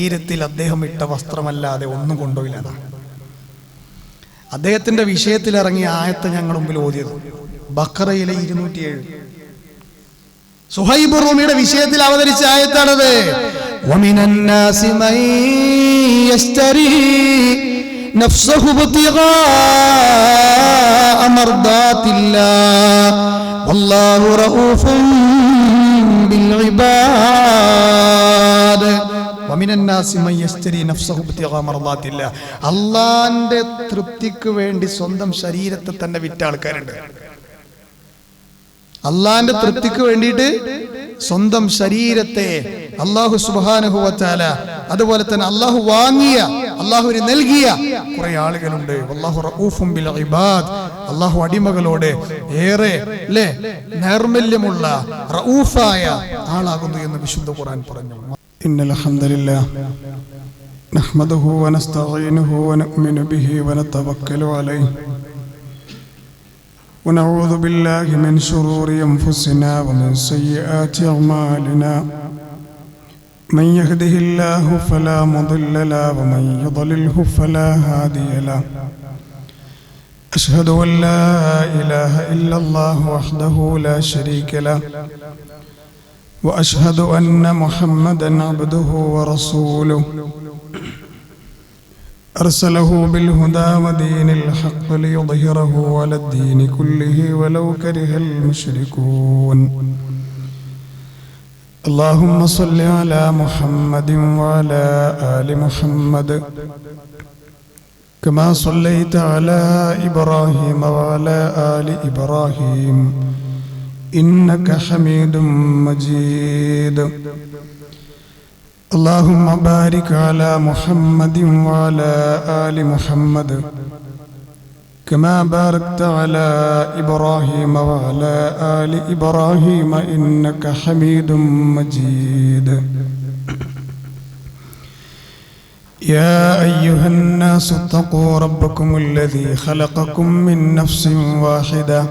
ശരീരത്തിൽ അദ്ദേഹം ഇട്ട വസ്ത്രമല്ലാതെ ഒന്നും കൊണ്ടുപോയില്ല. അദ്ദേഹത്തിന്റെ വിഷയത്തിൽ ഇറങ്ങിയ ആയത്ത് ഞങ്ങൾ മുമ്പിൽ ഓതിയത് ബഖറയിലെ 207. സുഹൈബ് റൂമിയുടെ വിഷയത്തിൽ അവതരിച്ച ആയത്താണത്. വമിനൻ നാസി മൻ യസ്തരി നഫ്സഹു ഇബ്തിഗാഅ മർദാത്തില്ലാഹ് വല്ലാഹു റഊഫുൻ ബിൽ ഇബാദ്. വമിനൻ നാസി മൻ യസ്തരി നഫ്സഹു ഇബ്തിഗാഅ മർദാത്തില്ലാഹ്. അല്ലാഹുവിന്റെ തൃപ്തിക്ക് വേണ്ടി സ്വന്തം ശരീരത്തെ തന്നെ വിറ്റ ആൾക്കാരുണ്ട്. അള്ളാന്റെ തൃപ്തിക്ക് വേണ്ടിയിട്ട് സ്വന്തം ശരീരത്തെ അല്ലാഹു സുബ്ഹാനഹു വ തആല, അതുപോലെ തന്നെ അല്ലാഹു വാങ്ങിയ, അല്ലാഹുവിന് നൽകിയ കുറെ ആളുകളുണ്ട്. വല്ലാഹു റഊഫും ബിൽ ഇബാദ്. അല്ലാഹു അടിമകളോട് ഏറെ നൈർമല്യമുള്ള റഊഫായ ആളാകുന്നു എന്ന് വിശുദ്ധ ഖുർആൻ പറഞ്ഞു. ഇന്നൽ ഹംദലില്ലാഹ് നഹ്മദുഹു വ നസ്തഈനുഹു വ നുഅ്മിനു ബിഹി വ നതവക്കലു അലൈഹി ونعوذ بالله من شرور أنفسنا ومن سيئات أعمالنا من يهده الله فلا مضل له ومن يضلله فلا هادي له أشهد أن لا إله إلا الله وحده لا شريك له وأشهد أن محمدا عبده ورسوله أرسله بالهدى ودين الحق ليظهره على الدين كله ولو كره المشركون. اللهم صل على محمد وعلى آل محمد كما صليت على إبراهيم وعلى آل إبراهيم إنك حميد مجيد. اللهم بارك على محمد وعلى آل محمد كما باركت على إبراهيم وعلى آل إبراهيم إنك حميد مجيد. يا أيها الناس اتقوا ربكم الذي خلقكم من نفس واحدة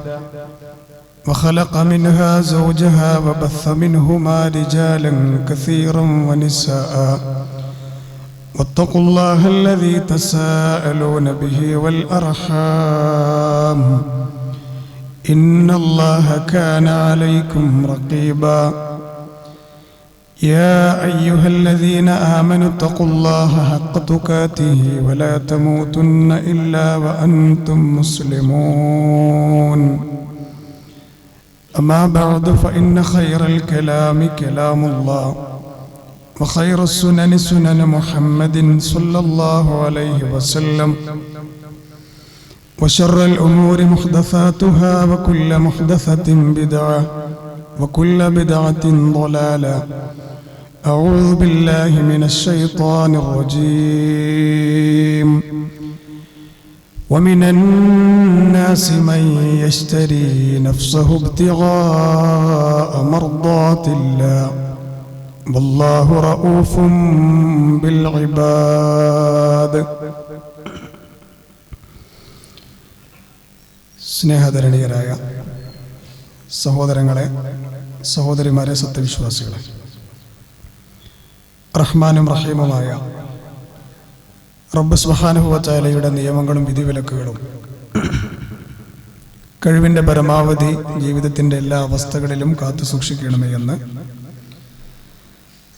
وخلق منها زوجها وبث منهما رجالا كثيرا ونساء واتقوا الله الذي تساءلون به والأرحام إن الله كان عليكم رقيبا. يا أيها الذين آمنوا اتقوا الله حق تقاته ولا تموتن إلا وأنتم مسلمون. أما بعد فإن خير الكلام كلام الله وخير السنن سنن محمد صلى الله عليه وسلم وشر الأمور محدثاتها وكل محدثة بدعة وكل بدعة ضلالة. أعوذ بالله من الشيطان الرجيم. ومن الناس من يشتري نفسه ابتغاء مرضات الله والله رؤوف بالعباد. സ്നേഹധരണീയരായ സഹോദരങ്ങളെ, സഹോദരിമാരെ, സത്യവിശ്വാസികളെ, റഹ്മാനും റഹീമുമായ റബ്ബ് സുബ്ഹാനഹു വ തആലയുടെ നിയമങ്ങളും വിധിവിലക്കുകളും കഴിവിൻ്റെ പരമാവധി ജീവിതത്തിൻ്റെ എല്ലാ അവസ്ഥകളിലും കാത്തു സൂക്ഷിക്കണമേ എന്ന്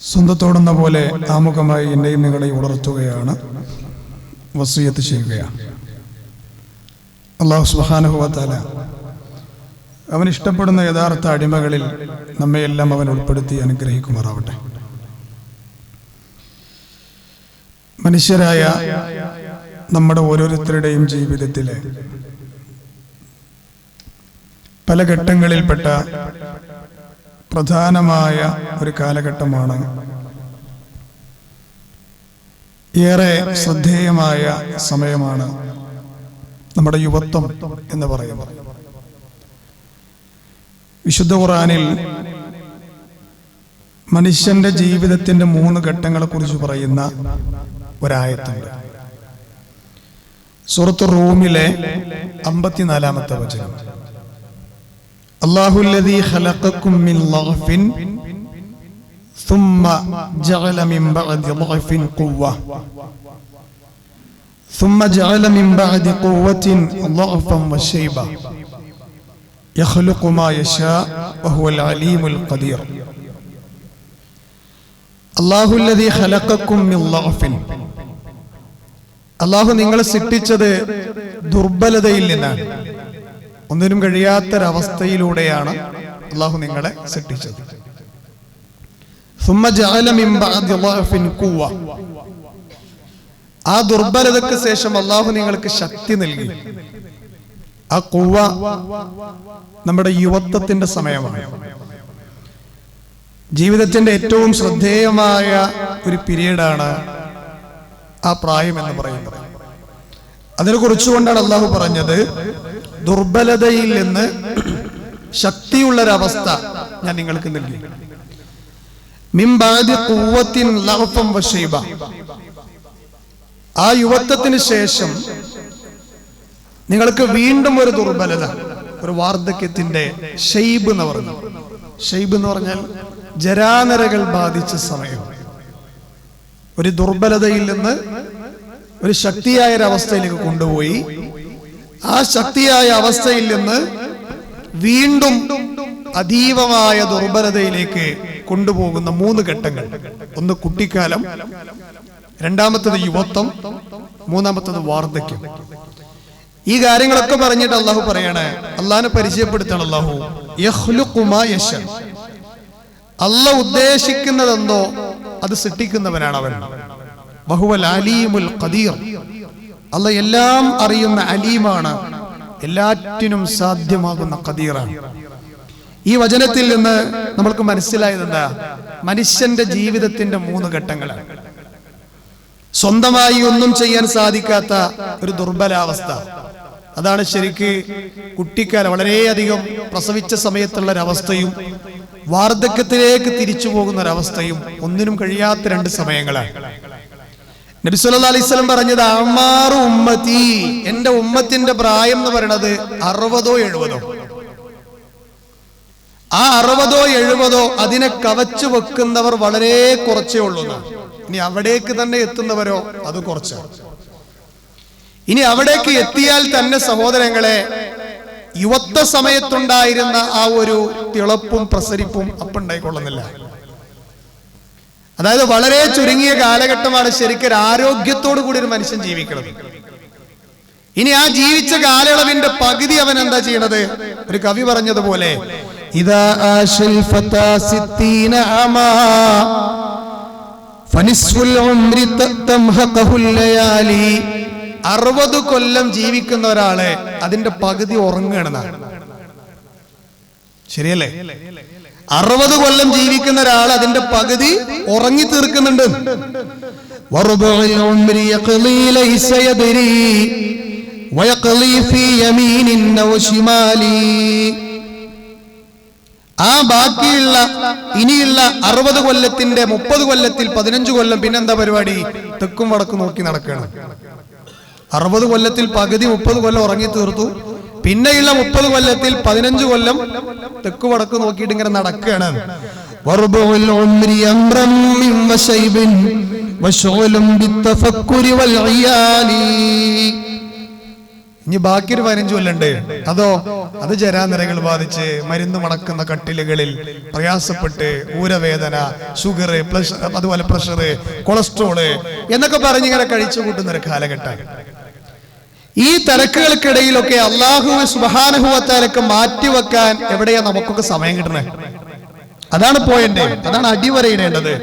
സ്വന്തത്തോടെന്ന പോലെ ആമുഖമായി എന്നെയും നിങ്ങളെയും ഉണർത്തുകയാണ്, വസിയത്ത് ചെയ്യുകയാണ്. അല്ലാഹു സുബ്ഹാനഹു വ തആല അവൻ ഇഷ്ടപ്പെടുന്ന യഥാർത്ഥ അടിമകളിൽ നമ്മയെല്ലാം അവൻ ഉൾപ്പെടുത്തി അനുഗ്രഹിക്കുമാറാവട്ടെ. മനുഷ്യരായ നമ്മുടെ ഓരോരുത്തരുടെയും ജീവിതത്തിലെ പല ഘട്ടങ്ങളിൽപ്പെട്ട പ്രധാനമായ ഒരു കാലഘട്ടമാണ് ഏറെ ശ്രദ്ധേയമായ സമയമാണ് നമ്മുടെ യുവത്വം എന്ന് പറയുന്നത്. വിശുദ്ധ ഖുർആനിൽ മനുഷ്യന്റെ ജീവിതത്തിന്റെ 3 ഘട്ടങ്ങളെ കുറിച്ച് പറയുന്ന ഒരായത്തുണ്ട്. സൂറത്ത് റൂമിലെ 54-ാമത്തെ വചനം. അല്ലാഹുല്ലദീ ഖലഖക്കും മിൻ ലഗ്ഫിൻ ثم جعل من بعد ضعف قوة ثم جعل من بعد قوة ضعفا وشيبة يخلق ما يشاء وهو العليم القدير الله الذي خلقكم من ضعف അള്ളാഹു നിങ്ങളെ സൃഷ്ടിച്ചത് ദുർബലതയിൽ നിന്നാണ്. ഒന്നിനും കഴിയാത്തൊരവസ്ഥയിലൂടെയാണ് അള്ളാഹു നിങ്ങളെ സൃഷ്ടിച്ചത്. ثم جعل من بعد ضعف قوة ആ ദുർബലതയ്ക്ക് ശേഷം അള്ളാഹു നിങ്ങൾക്ക് ശക്തി നൽകി. ആ ഖുവ നമ്മുടെ യുവത്വത്തിന്റെ സമയമാണ്. ജീവിതത്തിന്റെ ഏറ്റവും ശ്രദ്ധേയമായ ഒരു പീരീഡാണ് ആ പ്രായം എന്ന് പറയുന്നത്. അതിനെ കുറിച്ചുകൊണ്ടാണ് അള്ളാഹു പറഞ്ഞത്, ദുർബലതയിൽ നിന്ന് ശക്തിയുള്ളൊരവസ്ഥ ഞാൻ നിങ്ങൾക്ക് നൽകി. മിൻ ബഅദി ഖുവ്വത്തിൻ ലഅഫൻ വശൈബ ആ യുവത്വത്തിന് ശേഷം നിങ്ങൾക്ക് വീണ്ടും ഒരു ദുർബലത, ഒരു വാർദ്ധക്യത്തിന്റെ ഷൈബ് എന്ന് പറഞ്ഞു. ഷൈബ് എന്ന് പറഞ്ഞാൽ ജരാനരകൾ ബാധിച്ച സമയം. ഒരു ദുർബലതയിൽ നിന്ന് ഒരു ശക്തിയായ ഒരവസ്ഥയിലേക്ക് കൊണ്ടുപോയി. ആ ശക്തിയായ അവസ്ഥയിൽ നിന്ന് വീണ്ടും അതീവമായ ദുർബലതയിലേക്ക് കൊണ്ടുപോകുന്ന 3 ഘട്ടങ്ങൾ. ഒന്ന് കുട്ടിക്കാലം, രണ്ടാമത്തത് യുവത്വം, മൂന്നാമത്തത് വാർദ്ധക്യം. ഈ കാര്യങ്ങളൊക്കെ പറഞ്ഞിട്ട് അള്ളാഹു പറയാണ്, അള്ളാഹിനെ പരിചയപ്പെടുത്താണ് അള്ളാഹു യഖ്ലുഖു മാ യശാ. അള്ളാഹു ഉദ്ദേശിക്കുന്നതെന്തോ അത് സൃഷ്ടിക്കുന്നവനാണ് അവൻ. വഹുവൽ അലീമുൽ ഖദീർ. അള്ളാഹ് എല്ലാം അറിയുന്ന അലീമാണ്, എല്ലാറ്റിനും സാധ്യമാകുന്ന ഖദീറാണ്. ഈ വചനത്തിൽ നിന്ന് നമ്മൾക്ക് മനസ്സിലായത് എന്താ? മനുഷ്യന്റെ ജീവിതത്തിന്റെ 3 ഘട്ടങ്ങളാണ്. സ്വന്തമായി ഒന്നും ചെയ്യാൻ സാധിക്കാത്ത ഒരു ദുർബലാവസ്ഥ, അതാണ് ശരിക്ക് കുട്ടിക്കാലം, വളരെയധികം പ്രസവിച്ച സമയത്തുള്ള ഒരവസ്ഥയും വാർദ്ധക്യത്തിലേക്ക് തിരിച്ചു പോകുന്ന ഒരവസ്ഥയും ഒന്നിനും കഴിയാത്ത 2 സമയങ്ങളാണ്. നബി സല്ലല്ലാഹു അലൈഹി വസല്ലം പറഞ്ഞത്, അഅ്മാറു ഉമ്മത്തി, എന്റെ ഉമ്മത്തിന്റെ പ്രായം എന്ന് പറയുന്നത് 60ഓ 70ഓ. ആ 60ഓ 70ഓ അതിനെ കവച്ചു വെക്കുന്നവർ വളരെ കുറച്ചേ ഉള്ളൂ. ഇനി അവിടേക്ക് തന്നെ എത്തുന്നവരോ അത് കുറച്ചാണ്. ഇനി അവിടേക്ക് എത്തിയാൽ തന്നെ സഹോദരങ്ങളെ, യുവത്വ സമയത്തുണ്ടായിരുന്ന ആ ഒരു തിളപ്പും പ്രസരിപ്പും അപ്പുണ്ടായിക്കൊള്ളുന്നില്ല. അതായത് വളരെ ചുരുങ്ങിയ കാലഘട്ടമാണ് ശരിക്കും ആരോഗ്യത്തോടു കൂടി ഒരു മനുഷ്യൻ ജീവിക്കുന്നത്. ഇനി ആ ജീവിച്ച കാലയളവിന്റെ പകുതി അവൻ എന്താ ചെയ്യണത്? ഒരു കവി പറഞ്ഞതുപോലെ, ഇദാ ആശൽ ഫതാ 60 ആമാ ഫനിസ്ഫുൽ ഉംരി തംഹഖഹുൽ ലയാലി. 60 കൊല്ലം ജീവിക്കുന്ന ഒരാളെ അതിന്റെ പകുതി ഉറങ്ങുകയാണെന്നാണ്. ശരിയല്ലേ? 60 കൊല്ലം ജീവിക്കുന്ന ഒരാൾ അതിന്റെ പകുതി ഉറങ്ങി തീർക്കുന്നുണ്ട്. വറുബഉൽ ഉംരി യഖ്ലി ലൈസ യദ്രി വയഖ്ലി ഫീ യമീനിൻ വ ശിമാലി. ആ ബാക്കിയുള്ള ഇനിയുള്ള 60 കൊല്ലത്തിന്റെ 30 കൊല്ലത്തിൽ 15 കൊല്ലം പിന്നെന്താ പരിപാടി? തെക്കും വടക്കും നോക്കി നടക്കുകയാണ്. 60 കൊല്ലത്തിൽ പകുതി 30 കൊല്ലം ഉറങ്ങി തീർത്തു. പിന്നെയുള്ള 30 കൊല്ലത്തിൽ 15 കൊല്ലം തെക്കു വടക്ക് നോക്കിയിട്ട് ഇങ്ങനെ നടക്കുകയാണ്. ഇനി ബാക്കി ഒരു 15 കൊല്ലുണ്ട്. അത് ജരാനരകൾ ബാധിച്ച് മരുന്ന് മണക്കുന്ന കട്ടിലുകളിൽ പ്രയാസപ്പെട്ട് ഊരവേദന, ഷുഗർ, അതുപോലെ പ്രഷർ, കൊളസ്ട്രോള് എന്നൊക്കെ പറഞ്ഞ് ഇങ്ങനെ കഴിച്ചു കൂട്ടുന്ന ഒരു കാലഘട്ടം. ഈ തിരക്കുകൾക്കിടയിലൊക്കെ അല്ലാഹു സുബ്ഹാനഹു വ തആലക്ക് മാറ്റിവെക്കാൻ എവിടെയാ നമുക്കൊക്കെ സമയം കിട്ടുന്നത്? അതാണ് പോയിന്റ്, അതാണ് അടിവരയിടേണ്ടത്.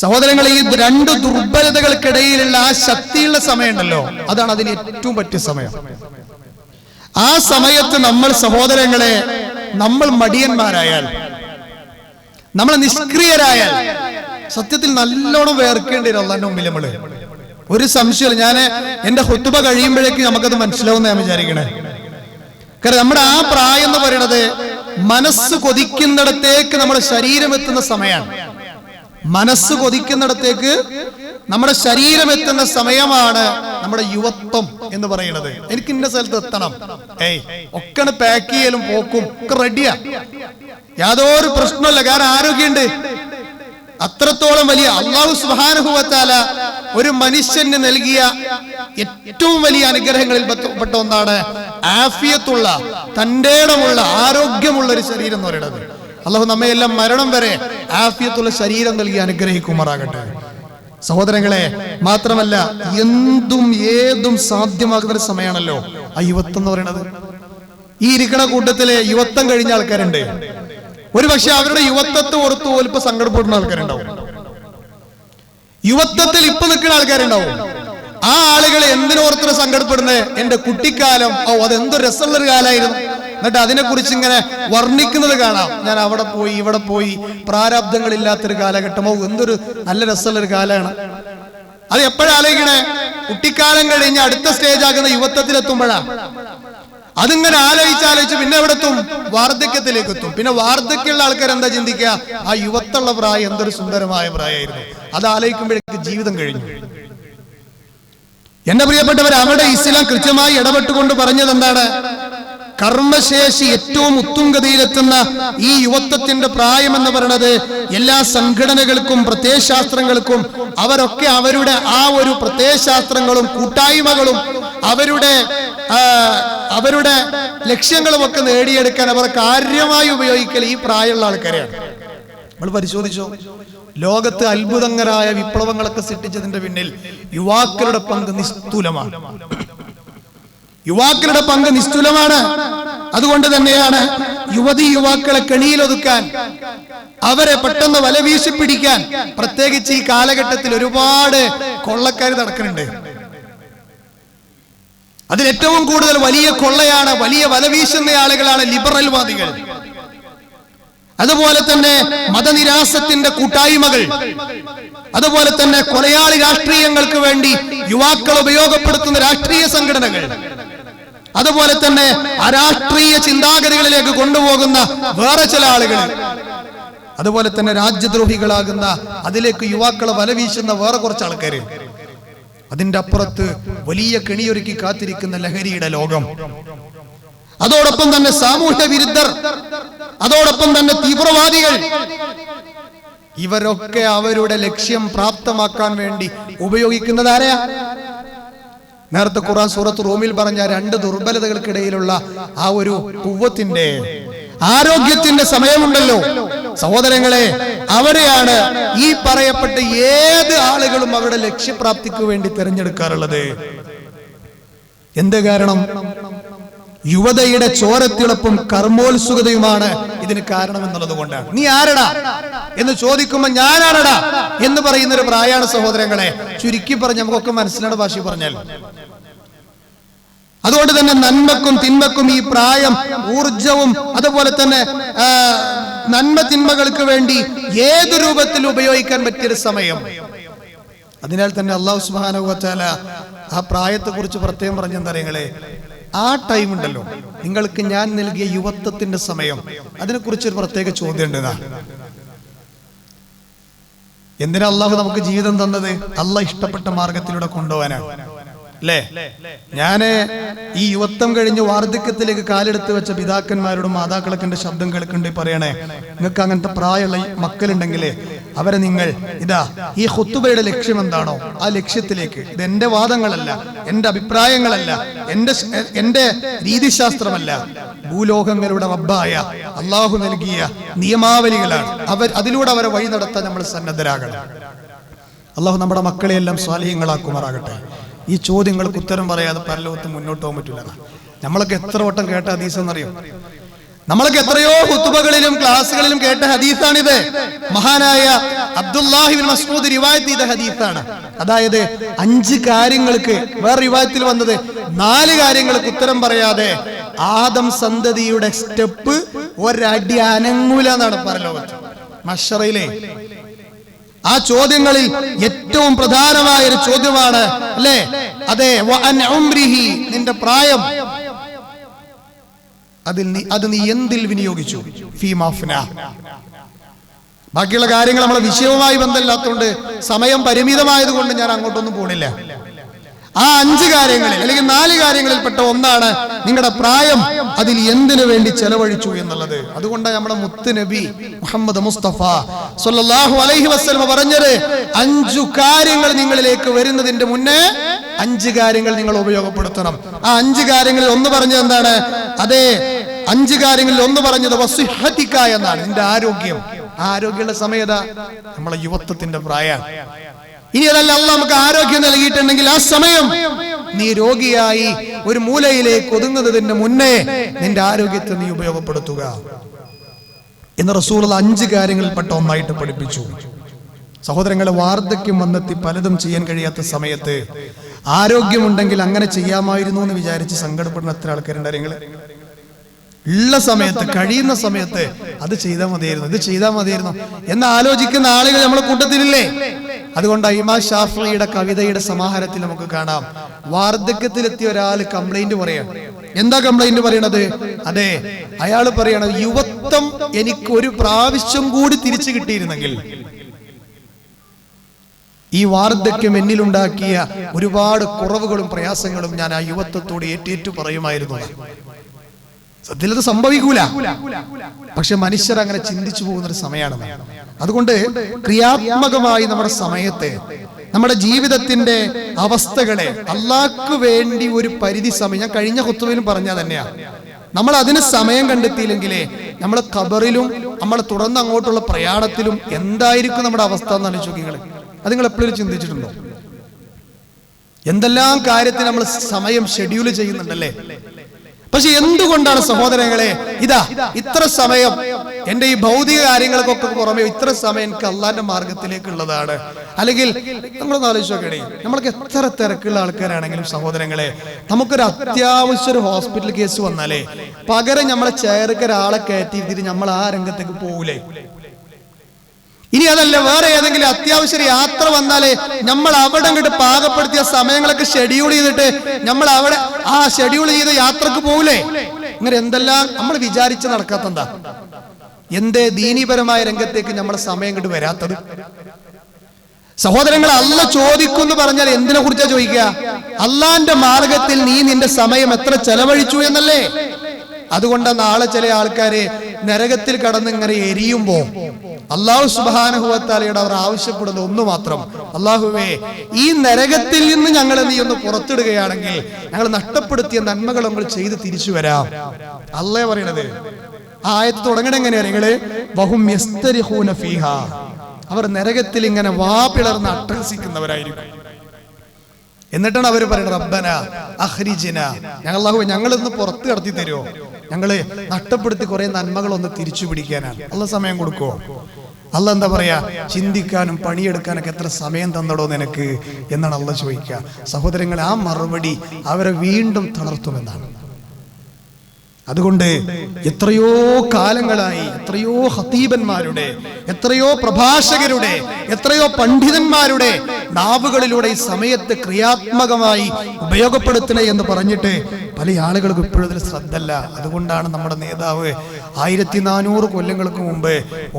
സഹോദരങ്ങളെ, ഈ 2 ദുർബലതകൾക്കിടയിലുള്ള ആ ശക്തിയുള്ള സമയമുണ്ടല്ലോ, അതാണ് അതിന് ഏറ്റവും പറ്റിയ സമയം. ആ സമയത്ത് നമ്മൾ സഹോദരങ്ങളെ, നമ്മൾ മടിയന്മാരായാൽ, നമ്മൾ നിഷ്ക്രിയരായാൽ സത്യത്തിൽ നല്ലോണം വേർക്കേണ്ടി വരും അല്ലാഹുവിന്റെ മുമ്പിൽ. നമ്മള് ഒരു സംശയം, ഞാൻ എന്റെ ഖുതുബ കഴിയുമ്പോഴേക്ക് നമുക്കത് മനസ്സിലാവുന്ന ഞാൻ വിചാരിക്കണേ. കാരണം നമ്മുടെ ആ പ്രായം എന്ന് പറയുന്നത് മനസ്സ് കൊതിക്കുന്നിടത്തേക്ക് നമ്മുടെ ശരീരം എത്തുന്ന സമയമാണ്. മനസ്സ് കൊതിക്കുന്നിടത്തേക്ക് നമ്മുടെ ശരീരം എത്തുന്ന സമയമാണ് നമ്മുടെ യുവത്വം എന്ന് പറയുന്നത്. എനിക്ക് ഇന്ന സ്ഥലത്ത് എത്തണം, ഒക്കെ പാക്ക് ചെയ്യലും പോക്കും ഒക്കെ റെഡിയാ, യാതൊരു പ്രശ്നമില്ല, കാരണം ആരോഗ്യമുണ്ട്. അത്രത്തോളം വലിയ അല്ലാഹു സുബ്ഹാനഹു വ തആല ഒരു മനുഷ്യന് നൽകിയ ഏറ്റവും വലിയ അനുഗ്രഹങ്ങളിൽ പെട്ട ഒന്നാണ് ആഫിയത്തുള്ള, തന്റേടമുള്ള, ആരോഗ്യമുള്ള ഒരു ശരീരം എന്ന് പറയുന്നത്. അല്ലാഹു നമ്മയെല്ലാം മരണം വരെ ആഫിയത്തുള്ള ശരീരം നൽകി അനുഗ്രഹിക്കുമാറാകട്ടെ. സഹോദരങ്ങളെ, മാത്രമല്ല എന്തും ഏതും സാധ്യമാകുന്ന ഒരു സമയമാണല്ലോ ആ യുവത്വം എന്ന് പറയുന്നത്. ഈ ഇരിക്കണ കൂട്ടത്തിലെ യുവത്വം കഴിഞ്ഞ ആൾക്കാരുണ്ട്. ഒരു പക്ഷെ അവരുടെ യുവത്വത്തെ ഓർത്ത് പോലും ഇപ്പൊ സങ്കടപ്പെടുന്ന ആൾക്കാരുണ്ടാവും. യുവത്വത്തിൽ ഇപ്പൊ നിൽക്കുന്ന ആൾക്കാരുണ്ടാവും. ആ ആളുകൾ എന്തിനോർത്തിന് സങ്കടപ്പെടുന്നത്? എന്റെ കുട്ടിക്കാലം, അതെന്തൊരു രസമുള്ളൊരു കാലമായിരുന്നു. എന്നിട്ട് അതിനെക്കുറിച്ച് ഇങ്ങനെ വർണ്ണിക്കുന്നത് കാണാം. ഞാൻ അവിടെ പോയി, ഇവിടെ പോയി, പ്രാരാബ്ദങ്ങളില്ലാത്തൊരു കാലഘട്ടമോ, എന്തൊരു നല്ല രസമുള്ളൊരു കാലമാണ്. അത് എപ്പോഴാലോചിക്കണേ? കുട്ടിക്കാലം കഴിഞ്ഞ് അടുത്ത സ്റ്റേജ് ആകുന്ന യുവത്വത്തിലെത്തുമ്പോഴാണ്. അതിങ്ങനെ ആലോചിച്ച് പിന്നെ എവിടെ എത്തും? വാർദ്ധക്യത്തിലേക്ക് എത്തും. പിന്നെ വാർദ്ധക്യമുള്ള ആൾക്കാർ എന്താ ചിന്തിക്കുക? ആ യുവത്തുള്ള പ്രായം എന്തൊരു സുന്ദരമായ പ്രായമായിരുന്നു. അത് ആലോചിക്കുമ്പോഴേക്ക് ജീവിതം കഴിഞ്ഞു. എന്റെ പ്രിയപ്പെട്ടവർ, അവിടെ ഇസ്ലാം കൃത്യമായി ഇടപെട്ടുകൊണ്ട് പറഞ്ഞത് എന്താണ്? കർമ്മശേഷി ഏറ്റവും ഉത്തുംഗതിയിലെത്തുന്ന ഈ യുവത്വത്തിന്റെ പ്രായം എന്ന് പറയുന്നത് എല്ലാ സംഘടനകൾക്കും പ്രത്യയശാസ്ത്രങ്ങൾക്കും അവരൊക്കെ അവരുടെ ആ ഒരു പ്രത്യയശാസ്ത്രങ്ങളും കൂട്ടായ്മകളും അവരുടെ ലക്ഷ്യങ്ങളും ഒക്കെ നേടിയെടുക്കാൻ അവർ കാര്യമായി ഉപയോഗിക്കൽ ഈ പ്രായമുള്ള ആൾക്കാരെയാണ്. നമ്മൾ പരിശോധിച്ചോ, ലോകത്ത് അത്ഭുതകരമായ വിപ്ലവങ്ങളൊക്കെ സൃഷ്ടിച്ചതിന്റെ പിന്നിൽ യുവാക്കളുടെ പങ്ക് നിസ്തുലമാണ്. യുവാക്കളുടെ പങ്ക് നിസ്തുലമാണ്. അതുകൊണ്ട് തന്നെയാണ് യുവാക്കളെ കെണിയിലൊതുക്കാൻ, അവരെ പെട്ടെന്ന് വലവീശി പിടിക്കാൻ, പ്രത്യേകിച്ച് ഈ കാലഘട്ടത്തിൽ ഒരുപാട് കൊള്ളക്കാർ നടക്കുന്നുണ്ട്. അതിലേറ്റവും കൂടുതൽ വലിയ കൊള്ളയാണ്, വലിയ വലവീശുന്ന ആളുകളാണ് ലിബറൽവാദികൾ. അതുപോലെ തന്നെ മതനിരാസത്തിന്റെ കൂട്ടായ്മകൾ, അതുപോലെ തന്നെ കൊലയാളി രാഷ്ട്രീയങ്ങൾക്ക് വേണ്ടി യുവാക്കൾ ഉപയോഗപ്പെടുത്തുന്ന രാഷ്ട്രീയ സംഘടനകൾ, അതുപോലെ തന്നെ അരാഷ്ട്രീയ ചിന്താഗതികളിലേക്ക് കൊണ്ടുപോകുന്ന വേറെ ചില ആളുകൾ, അതുപോലെ തന്നെ രാജ്യദ്രോഹികളാകുന്ന അതിലേക്ക് യുവാക്കളെ വലവീശുന്ന വേറെ കുറച്ച് ആൾക്കാർ. അതിന്റെ അപ്പുറത്ത് വലിയ കെണിയൊരുക്കി കാത്തിരിക്കുന്ന ലഹരിയുടെ ലോകം, അതോടൊപ്പം തന്നെ സാമൂഹ്യ വിരുദ്ധർ, അതോടൊപ്പം തന്നെ തീവ്രവാദികൾ. ഇവരൊക്കെ അവരുടെ ലക്ഷ്യം പ്രാപ്തമാക്കാൻ വേണ്ടി ഉപയോഗിക്കുന്നത് ആരെയാ? നേരത്തെ ഖുർആൻ സൂറത്ത് റൂമിൽ പറഞ്ഞ രണ്ട് ദുർബലതകൾക്കിടയിലുള്ള ആ ഒരു ഖുവ്വത്തിന്റെ, ആരോഗ്യത്തിന്റെ സമയമുണ്ടല്ലോ സഹോദരങ്ങളെ, അവരെയാണ് ഈ പറയപ്പെട്ട ഏത് ആളുകളും അവരുടെ ലക്ഷ്യപ്രാപ്തിക്ക് വേണ്ടി തിരഞ്ഞെടുക്കാറുള്ളത്. എന്ത് കാരണം? യുവതയുടെ ചോരത്തിളപ്പും കർമ്മോത്സുകതയുമാണ് ഇതിന് കാരണം എന്നുള്ളത് കൊണ്ടാണ്. നീ ആരടാ എന്ന് ചോദിക്കുമ്പോൾ ഞാനാണടാ എന്ന് പറയുന്ന ഒരു പ്രായമാണ് സഹോദരങ്ങളെ. ചുരുക്കി പറഞ്ഞ് നമുക്കൊക്കെ മനസ്സിലാണ് ഭാഷ പറഞ്ഞാൽ. അതുകൊണ്ട് തന്നെ നന്മക്കും തിന്മക്കും ഈ പ്രായം ഊർജവും, അതുപോലെ തന്നെ നന്മ തിന്മകൾക്ക് വേണ്ടി ഏത് രൂപത്തിൽ ഉപയോഗിക്കാൻ പറ്റിയൊരു സമയം. അതിനാൽ തന്നെ അല്ലാഹു സുബ്ഹാനഹു വ തആല ആ പ്രായത്തെ കുറിച്ച് പ്രത്യേകം പറഞ്ഞെന്താ അറിയങ്ങളെ? ആ ടൈം ഉണ്ടല്ലോ, നിങ്ങൾക്ക് ഞാൻ നൽകിയ യുവത്വത്തിന്റെ സമയം, അതിനെക്കുറിച്ചൊരു പ്രത്യേക ചോദ്യം ഉണ്ട്. എന്തിനാ അള്ളാഹു നമുക്ക് ജീവിതം തന്നത്? അള്ളാഹ് ഇഷ്ടപ്പെട്ട മാർഗത്തിലൂടെ കൊണ്ടുപോകാനാണ് അല്ലേ? ഞാന് ഈ യുവത്വം കഴിഞ്ഞ് വാർദ്ധക്യത്തിലേക്ക് കാലെടുത്ത് വെച്ച പിതാക്കന്മാരോടും മാതാക്കളൊക്കെ എന്റെ ശബ്ദം കേൾക്കുന്നുണ്ട് പറയണേ, നിങ്ങൾക്ക് അങ്ങനത്തെ പ്രായമുള്ള മക്കളുണ്ടെങ്കിൽ അവരെ നിങ്ങൾ ഈ ഖുതുബയുടെ ലക്ഷ്യം എന്താണോ ആ ലക്ഷ്യത്തിലേക്ക്, ഇത് എന്റെ വാദങ്ങളല്ല, എന്റെ അഭിപ്രായങ്ങളല്ല, എന്റെ രീതിശാസ്ത്രമല്ല, ഭൂലോകങ്ങളുടെ റബ്ബായ അള്ളാഹു നൽകിയ നിയമാവലികളാണ്. അതിലൂടെ അവരെ വഴി നടത്താൻ നമ്മൾ സന്നദ്ധരാകണം. അള്ളാഹു നമ്മുടെ മക്കളെയെല്ലാം സ്വാലിഹ്യങ്ങളാക്കുമാറാകട്ടെ. ഈ ചോദ്യങ്ങൾക്ക് ഉത്തരം പറയാതെ പരലോകത്ത് മുന്നോട്ട് പോകാൻ പറ്റില്ല. നമ്മളൊക്കെ എത്ര വട്ടം കേട്ട ഹദീസ് എന്നറിയോ? നമ്മളൊക്കെ എത്രയോ ഖുതുബകളിലും ക്ലാസ്സുകളിലും കേട്ട ഹദീസാണിത്. മഹാനായ അബ്ദുല്ലാഹി ഇബ്നു മസ്ഊദ് റിവായത്ത് ചെയ്ത ഹദീസാണ്. അതായത് 5 കാര്യങ്ങൾക്ക്, വേറെ റിവായത്തിൽ വന്നത് 4 കാര്യങ്ങൾക്ക് ഉത്തരം പറയാതെ ആദം സന്തതിയുടെ സ്റ്റെപ്പ് ഒരടി അനങ്ങൂല എന്നാണ് പരലോകത്ത് മഹ്ശറയിലെ. ആ ചോദ്യങ്ങളിൽ ഏറ്റവും പ്രധാനമായ ഒരു ചോദ്യമാണ് അല്ലേ? അതെ, നിന്റെ പ്രായം, അത് നീ എന്തിൽ വിനിയോഗിച്ചു? ബാക്കിയുള്ള കാര്യങ്ങൾ നമ്മളെ വിഷയവുമായി ബന്ധമില്ലാത്തതുകൊണ്ട്, സമയം പരിമിതമായതുകൊണ്ട് ഞാൻ അങ്ങോട്ടൊന്നും പോണില്ല. ആ 5 കാര്യങ്ങളിൽ അല്ലെങ്കിൽ 4 കാര്യങ്ങളിൽപ്പെട്ട ഒന്നാണ് നിങ്ങളുടെ പ്രായം അതിൽ എന്തിനു വേണ്ടി ചെലവഴിച്ചു എന്നുള്ളത്. അതുകൊണ്ടാണ് നമ്മുടെ മുത്ത് നബി മുഹമ്മദ് മുസ്തഫ സ്വല്ലല്ലാഹു അലൈഹി വസല്ലം പറഞ്ഞത് 5 കാര്യങ്ങൾ നിങ്ങളിലേക്ക് വരുന്നതിന്റെ മുന്നേ 5 കാര്യങ്ങൾ നിങ്ങൾ ഉപയോഗപ്പെടുത്തണം. ആ 5 കാര്യങ്ങളിൽ ഒന്ന് പറഞ്ഞത് എന്താണ്? അതെ, 5 കാര്യങ്ങളിൽ ഒന്ന് പറഞ്ഞത് വസിഹതിക എന്നാണ്. നിന്റെ ആരോഗ്യം. ആരോഗ്യമുള്ള സമയത നമ്മളെ യുവത്വത്തിന്റെ പ്രായം. ഇനി അതല്ല, അല്ലാഹ് നമുക്ക് ആരോഗ്യം നൽകിയിട്ടുണ്ടെങ്കിൽ ആ സമയം നീ രോഗിയായി ഒരു മൂലയിലേക്ക് ഒതുങ്ങുന്നതിന് മുന്നേ നിന്റെ ആരോഗ്യത്തെ നീ ഉപയോഗപ്പെടുത്തുക എന്ന് റസൂലുള്ള 5 കാര്യങ്ങളിൽപ്പെട്ട ഒന്നായിട്ട് പഠിപ്പിച്ചു. സഹോദരങ്ങളെ, വാർദ്ധക്യം വന്നെത്തി പലതും ചെയ്യാൻ കഴിയാത്ത സമയത്ത് ആരോഗ്യമുണ്ടെങ്കിൽ അങ്ങനെ ചെയ്യാമായിരുന്നു എന്ന് വിചാരിച്ച് സങ്കടപ്പെടുന്ന എത്ര ആൾക്കാരുണ്ട്? നിങ്ങൾ ഉള്ള സമയത്ത്, കഴിയുന്ന സമയത്ത് അത് ചെയ്താൽ മതിയായിരുന്നു, ഇത് ചെയ്താൽ മതിയായിരുന്നു എന്ന് ആലോചിക്കുന്ന ആളുകൾ നമ്മുടെ കൂട്ടത്തിലില്ലേ? അതുകൊണ്ടാണ് ഇമാം ഷാഫിഈയുടെ കവിതയുടെ സമാഹാരത്തിൽ നമുക്ക് കാണാം, വാർദ്ധക്യത്തിലെത്തിയ ഒരാൾ കംപ്ലൈന്റ് പറയാണ്. എന്താ കംപ്ലൈന്റ് പറയണത്? അതെ, അയാൾ പറയണത്, യുവത്വം എനിക്ക് ഒരു പ്രാവശ്യം കൂടി തിരിച്ചു കിട്ടിയിരുന്നെങ്കിൽ ഈ വാർദ്ധക്യം എന്നിലുണ്ടാക്കിയ ഒരുപാട് കുറവുകളും പ്രയാസങ്ങളും ഞാൻ ആ യുവത്വത്തോട് ഏറ്റേറ്റു പറയുമായിരുന്നു. സത്യത്തിൽ അത് സംഭവിക്കൂല, പക്ഷെ മനുഷ്യർ അങ്ങനെ ചിന്തിച്ചു പോകുന്നൊരു സമയമാണ്. അതുകൊണ്ട് ക്രിയാത്മകമായി നമ്മുടെ സമയത്തെ, നമ്മുടെ ജീവിതത്തിന്റെ അവസ്ഥകളെ അല്ലാഹ്ക്ക് വേണ്ടി ഒരു പരിധി സമയം, ഞാൻ കഴിഞ്ഞ ഖുത്ബയിലും പറഞ്ഞ തന്നെയാണ്, നമ്മൾ അതിന് സമയം കണ്ടെത്തിയില്ലെങ്കിലേ നമ്മളെ ഖബറിലും നമ്മളെ തുടർന്ന് അങ്ങോട്ടുള്ള പ്രയാണത്തിലും എന്തായിരിക്കും നമ്മുടെ അവസ്ഥ എന്ന് ആലോചിച്ച് നോക്കി. അത് നിങ്ങൾ എപ്പോഴും ചിന്തിച്ചിട്ടുണ്ടോ? എന്തെല്ലാം കാര്യത്തിന് നമ്മൾ സമയം ഷെഡ്യൂൾ ചെയ്യുന്നുണ്ടല്ലേ? പക്ഷെ എന്തുകൊണ്ടാണ് സഹോദരങ്ങളെ ഇത്ര സമയം എന്റെ ഈ ഭൗതിക കാര്യങ്ങൾക്കൊക്കെ പുറമെ ഇത്ര സമയം എനിക്ക് അള്ളാന്റെ മാർഗത്തിലേക്കുള്ളതാണ്? അല്ലെങ്കിൽ നമ്മളൊന്ന് ആലോചിച്ച് നോക്കണേ, നമ്മൾക്ക് എത്ര തിരക്കുള്ള ആൾക്കാരാണെങ്കിലും സഹോദരങ്ങളെ, നമുക്കൊരു അത്യാവശ്യം ഒരു ഹോസ്പിറ്റൽ കേസ് വന്നാലേ പകരം നമ്മളെ ചെയർക്ക് ഒരാളെ കയറ്റിയിട്ട് നമ്മൾ ആ രംഗത്തേക്ക് പോകൂലേ? ഇനി അതല്ല, വേറെ ഏതെങ്കിലും അത്യാവശ്യ യാത്ര വന്നാലേ നമ്മൾ അവിടെ അങ്ങോട്ട് പാകപ്പെടുത്തിയ സമയങ്ങളൊക്കെ ഷെഡ്യൂൾ ചെയ്തിട്ട് നമ്മൾ അവിടെ ആ ഷെഡ്യൂൾ ചെയ്ത യാത്രക്ക് പോകൂലേ? ഇങ്ങനെ എന്തെല്ലാം നമ്മൾ വിചാരിച്ച് നടക്കാത്തെന്താ? എന്തേ ദീനീപരമായ രംഗത്തേക്ക് നമ്മളെ സമയം ഇങ്ങോട്ട് വരാത്തത്? സഹോദരങ്ങൾ, അല്ലാഹ് ചോദിക്കുന്നു പറഞ്ഞാൽ എന്തിനെ കുറിച്ചാ ചോദിക്കുക? അള്ളാന്റെ മാർഗത്തിൽ നീ നിന്റെ സമയം എത്ര ചെലവഴിച്ചു എന്നല്ലേ? അതുകൊണ്ട് നാളെ ചില ആൾക്കാര് നരകത്തിൽ കടന്ന് ഇങ്ങനെ എരിയുമ്പോ അല്ലാഹു സുബ്ഹാനഹു വ തആലയോട് അവർ ആവശ്യപ്പെടുന്നത് ഒന്ന് മാത്രം, അല്ലാഹുവേ, ഈ നരകത്തിൽ നിന്ന് ഞങ്ങളെ നീ ഒന്ന് പുറത്തിടുകയാണെങ്കിൽ ഞങ്ങൾ നഷ്ടപ്പെടുത്തിയ നന്മകൾ നമ്മൾ ചെയ്ത് തിരിച്ചു വരാം. അല്ലാഹ് പറയണത് ആ ആയത്ത് തുടങ്ങണ എങ്ങനെയാ? നിങ്ങള് വഹും യസ്തരിഖൂന ഫീഹാ, അവർ നരകത്തിൽ ഇങ്ങനെ വാപിളർന്ന് അട്ടഹസിക്കുന്നവരായിരിക്കും. എന്നിട്ടാണ് അവർ പറയുന്നത്, റബ്ബന അഖ്രിജ്ന, അല്ലാഹുവേ ഞങ്ങളൊന്ന് പുറത്ത് കടത്തി തരുമോ? ഞങ്ങള് നഷ്ടപ്പെടുത്തി കുറെ നന്മകളൊന്ന് തിരിച്ചു പിടിക്കാനാണ്. അല്ലാഹ് സമയം കൊടുക്കുവോ? അല്ലാഹ് എന്താ പറയാ? ചിന്തിക്കാനും പണിയെടുക്കാനൊക്കെ എത്ര സമയം തന്നടോ നിനക്ക് എന്നാണ് അല്ലാഹ് ചോദിക്കുക. സഹോദരങ്ങളെ, ആ മറുപടി അവരെ വീണ്ടും തളർത്തുമെന്നാണ്. അതുകൊണ്ട് എത്രയോ കാലങ്ങളായി എത്രയോ ഖതീബന്മാരുടെ, എത്രയോ പ്രഭാഷകരുടെ, എത്രയോ പണ്ഡിതന്മാരുടെ നാവുകളിലൂടെ ഈ സമയത്ത് ക്രിയാത്മകമായി ഉപയോഗപ്പെടുത്തണേ എന്ന് പറഞ്ഞിട്ട് പല ആളുകൾക്കും ഇപ്പോഴും ഇതിൽ ശ്രദ്ധല്ല. അതുകൊണ്ടാണ് നമ്മുടെ നേതാവ് 1400 കൊല്ലങ്ങൾക്ക് മുമ്പ്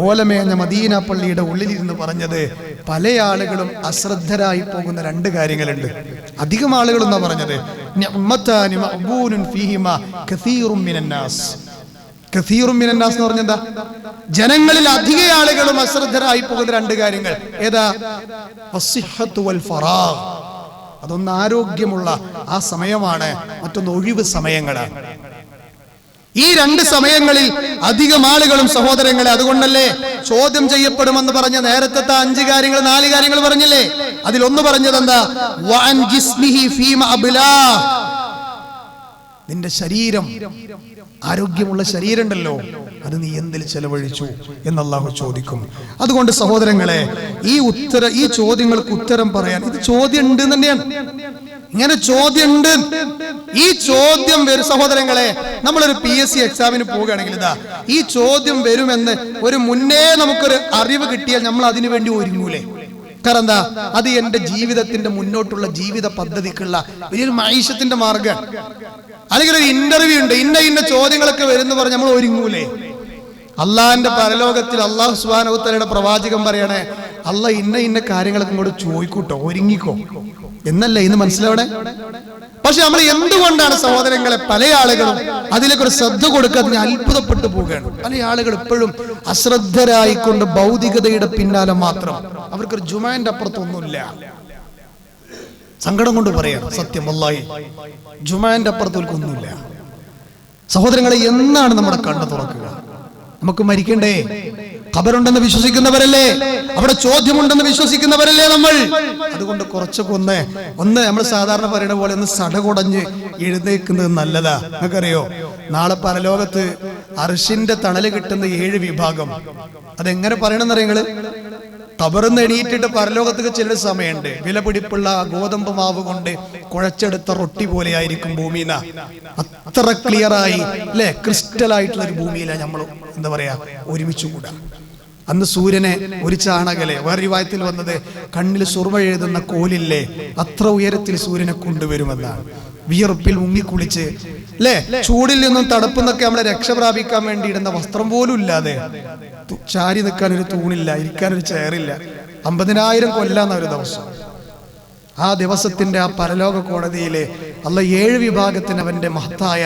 ഓലമേഞ്ഞ മദീന പള്ളിയുടെ ഉള്ളിലിരുന്ന് പറഞ്ഞത്, പല ആളുകളും അശ്രദ്ധരായി പോകുന്ന 2 കാര്യങ്ങളുണ്ട്. അധികം ആളുകൾ എന്നാ പറഞ്ഞത്, നിഅ്മതാനി മഅ്ബൂനുൻ ഫീഹിമാ കസീറുൻ മിനന്നാസ്. കസീറുൻ മിനന്നാസ് എന്ന് പറഞ്ഞാൽ എന്താ? ജനങ്ങളിൽ അധിക ആളുകളും അശ്രദ്ധരായി പോകുന്ന 2 കാര്യങ്ങൾ. ഏതാ? വസ്സിഹ്ഹത്തു വൽ ഫറാഗ്. അതൊന്ന് ആരോഗ്യമുള്ള ആ സമയമാണ്, മറ്റൊന്ന് ഒഴിവ് സമയങ്ങളാണ്. ഈ 2 സമയങ്ങളിൽ അധികം ആളുകളും സഹോദരങ്ങളെ, അതുകൊണ്ടല്ലേ ചോദ്യം ചെയ്യപ്പെടുമെന്ന് പറഞ്ഞ നേരത്തെ 5 കാര്യങ്ങൾ 4 കാര്യങ്ങൾ പറഞ്ഞില്ലേ? അതിലൊന്ന് പറഞ്ഞത് എന്താ? വഅൻ ജിസ്മിഹി ഫീമ അബ്ലാ. നിന്റെ ശരീരം, ആരോഗ്യമുള്ള ശരീരം ഉണ്ടല്ലോ, അത് നീ എന്തിൽ ചെലവഴിച്ചു എന്ന് അല്ലാഹു ചോദിക്കും. അതുകൊണ്ട് സഹോദരങ്ങളെ, ഈ ചോദ്യങ്ങൾക്ക് ഉത്തരം പറയാൻ ഇത് ചോദ്യം ഉണ്ട് തന്നെയാണ്. ഇങ്ങനെ ചോദ്യം ഉണ്ട്. ഈ ചോദ്യം വരും സഹോദരങ്ങളെ, നമ്മളൊരു PSC എക്സാമിന് പോവുകയാണെങ്കിൽ ഈ ചോദ്യം വരുമെന്ന് ഒരു മുന്നേ നമുക്കൊരു അറിവ് കിട്ടിയാൽ നമ്മൾ അതിനു വേണ്ടി ഒരുങ്ങൂലേ? കാരണം എന്താ? അത് എന്റെ ജീവിതത്തിന്റെ മുന്നോട്ടുള്ള ജീവിത പദ്ധതിക്കുള്ള വലിയൊരു മൈഷത്തിന്റെ മാർഗം. അല്ലെങ്കിൽ ഒരു ഇന്റർവ്യൂ ഉണ്ട്, ഇന്ന ചോദ്യങ്ങളൊക്കെ വരുന്നു പറഞ്ഞ് നമ്മൾ ഒരുങ്ങൂലേ? അള്ളാഹിന്റെ പരലോകത്തിൽ അല്ലാഹു സുബ്ഹാനഹു വ തആലയുടെ പ്രവാചകൻ പറയണേ, അല്ല ഇന്ന കാര്യങ്ങളൊക്കെ ഇങ്ങോട്ട് ചോദിക്കൂട്ടോ, ഒരുങ്ങിക്കോ എന്നല്ലേ ഇന്ന് മനസ്സിലാവണേ. പക്ഷെ നമ്മൾ എന്തുകൊണ്ടാണ് സഹോദരങ്ങളെ പല ആളുകളും അതിലേക്ക് ഒരു ശ്രദ്ധ കൊടുക്കാതെ അത്ഭുതപ്പെട്ടു പോവുകയാണ്. പല ആളുകൾ ഇപ്പോഴും അശ്രദ്ധരായിക്കൊണ്ട് ഭൗതികതയുടെ പിന്നാലെ മാത്രം, അവർക്കൊരു ജുമാന്റെ അപ്പുറത്തൊന്നുമില്ല. സങ്കടം കൊണ്ട് പറയാം, സത്യം വല്ലാഹി ജുമാന്റെ അപ്പുറത്തൊന്നുമില്ല. സഹോദരങ്ങളെ, എന്നാണ് നമ്മുടെ കണ്ണ് തുറക്കുക? നമുക്ക് മരിക്കണ്ടേ? ഖബറുണ്ടെന്ന് വിശ്വസിക്കുന്നവരല്ലേ, അവിടെ ചോദ്യമുണ്ടെന്ന് വിശ്വസിക്കുന്നവരല്ലേ നമ്മൾ. അതുകൊണ്ട് കുറച്ചൊക്കെ ഒന്ന് നമ്മൾ സാധാരണ പറയുന്ന പോലെ ഒന്ന് സടകുടഞ്ഞ് എഴുന്നേക്കുന്നത് നല്ലതാ. നിങ്ങൾക്കറിയോ, നാളെ പരലോകത്ത് അർശിന്റെ തണല് കിട്ടുന്ന 7 വിഭാഗം. അതെങ്ങനെ പറയണമെന്ന് നിങ്ങള്? ഖബറിന്ന് എണീറ്റിട്ട് പരലോകത്തേക്ക് ചെല്ലുന്ന സമയമുണ്ട്. വില പിടിപ്പുള്ള ഗോതമ്പ് മാവ് കൊണ്ട് കുഴച്ചെടുത്ത റൊട്ടി പോലെ ആയിരിക്കും ഭൂമിന. അത്ര ക്ലിയറായി അല്ലെ, ക്രിസ്റ്റൽ ആയിട്ടുള്ള ഒരു ഭൂമിയിലാണ് നമ്മൾ എന്താ പറയാ ഒരുമിച്ച് കൂടാ. അന്ന് സൂര്യനെ ഒരു ചാണകലെ, വേറെ വായത്തിൽ വന്നത് കണ്ണിൽ സുർമ എഴുതുന്ന കോലില്ലേ, അത്ര ഉയരത്തിൽ സൂര്യനെ കൊണ്ടുവരുമെന്നാണ്. വിയർപ്പിൽ മുങ്ങിക്കുളിച്ച് അല്ലെ, ചൂടിൽ നിന്നും തണുപ്പെന്നൊക്കെ നമ്മളെ രക്ഷ പ്രാപിക്കാൻ വേണ്ടി ഇടുന്ന വസ്ത്രം പോലും ഇല്ലാതെ, ചാരി നിൽക്കാൻ ഒരു തൂണില്ല, ഇരിക്കാൻ ഒരു ചെയറില്ല, 50,000 കൊല്ലാന്ന ഒരു ദിവസം. ആ ദിവസത്തിന്റെ ആ പരലോക കോടതിയിലെ അല്ല 7 വിഭാഗത്തിന് അവന്റെ മഹത്തായ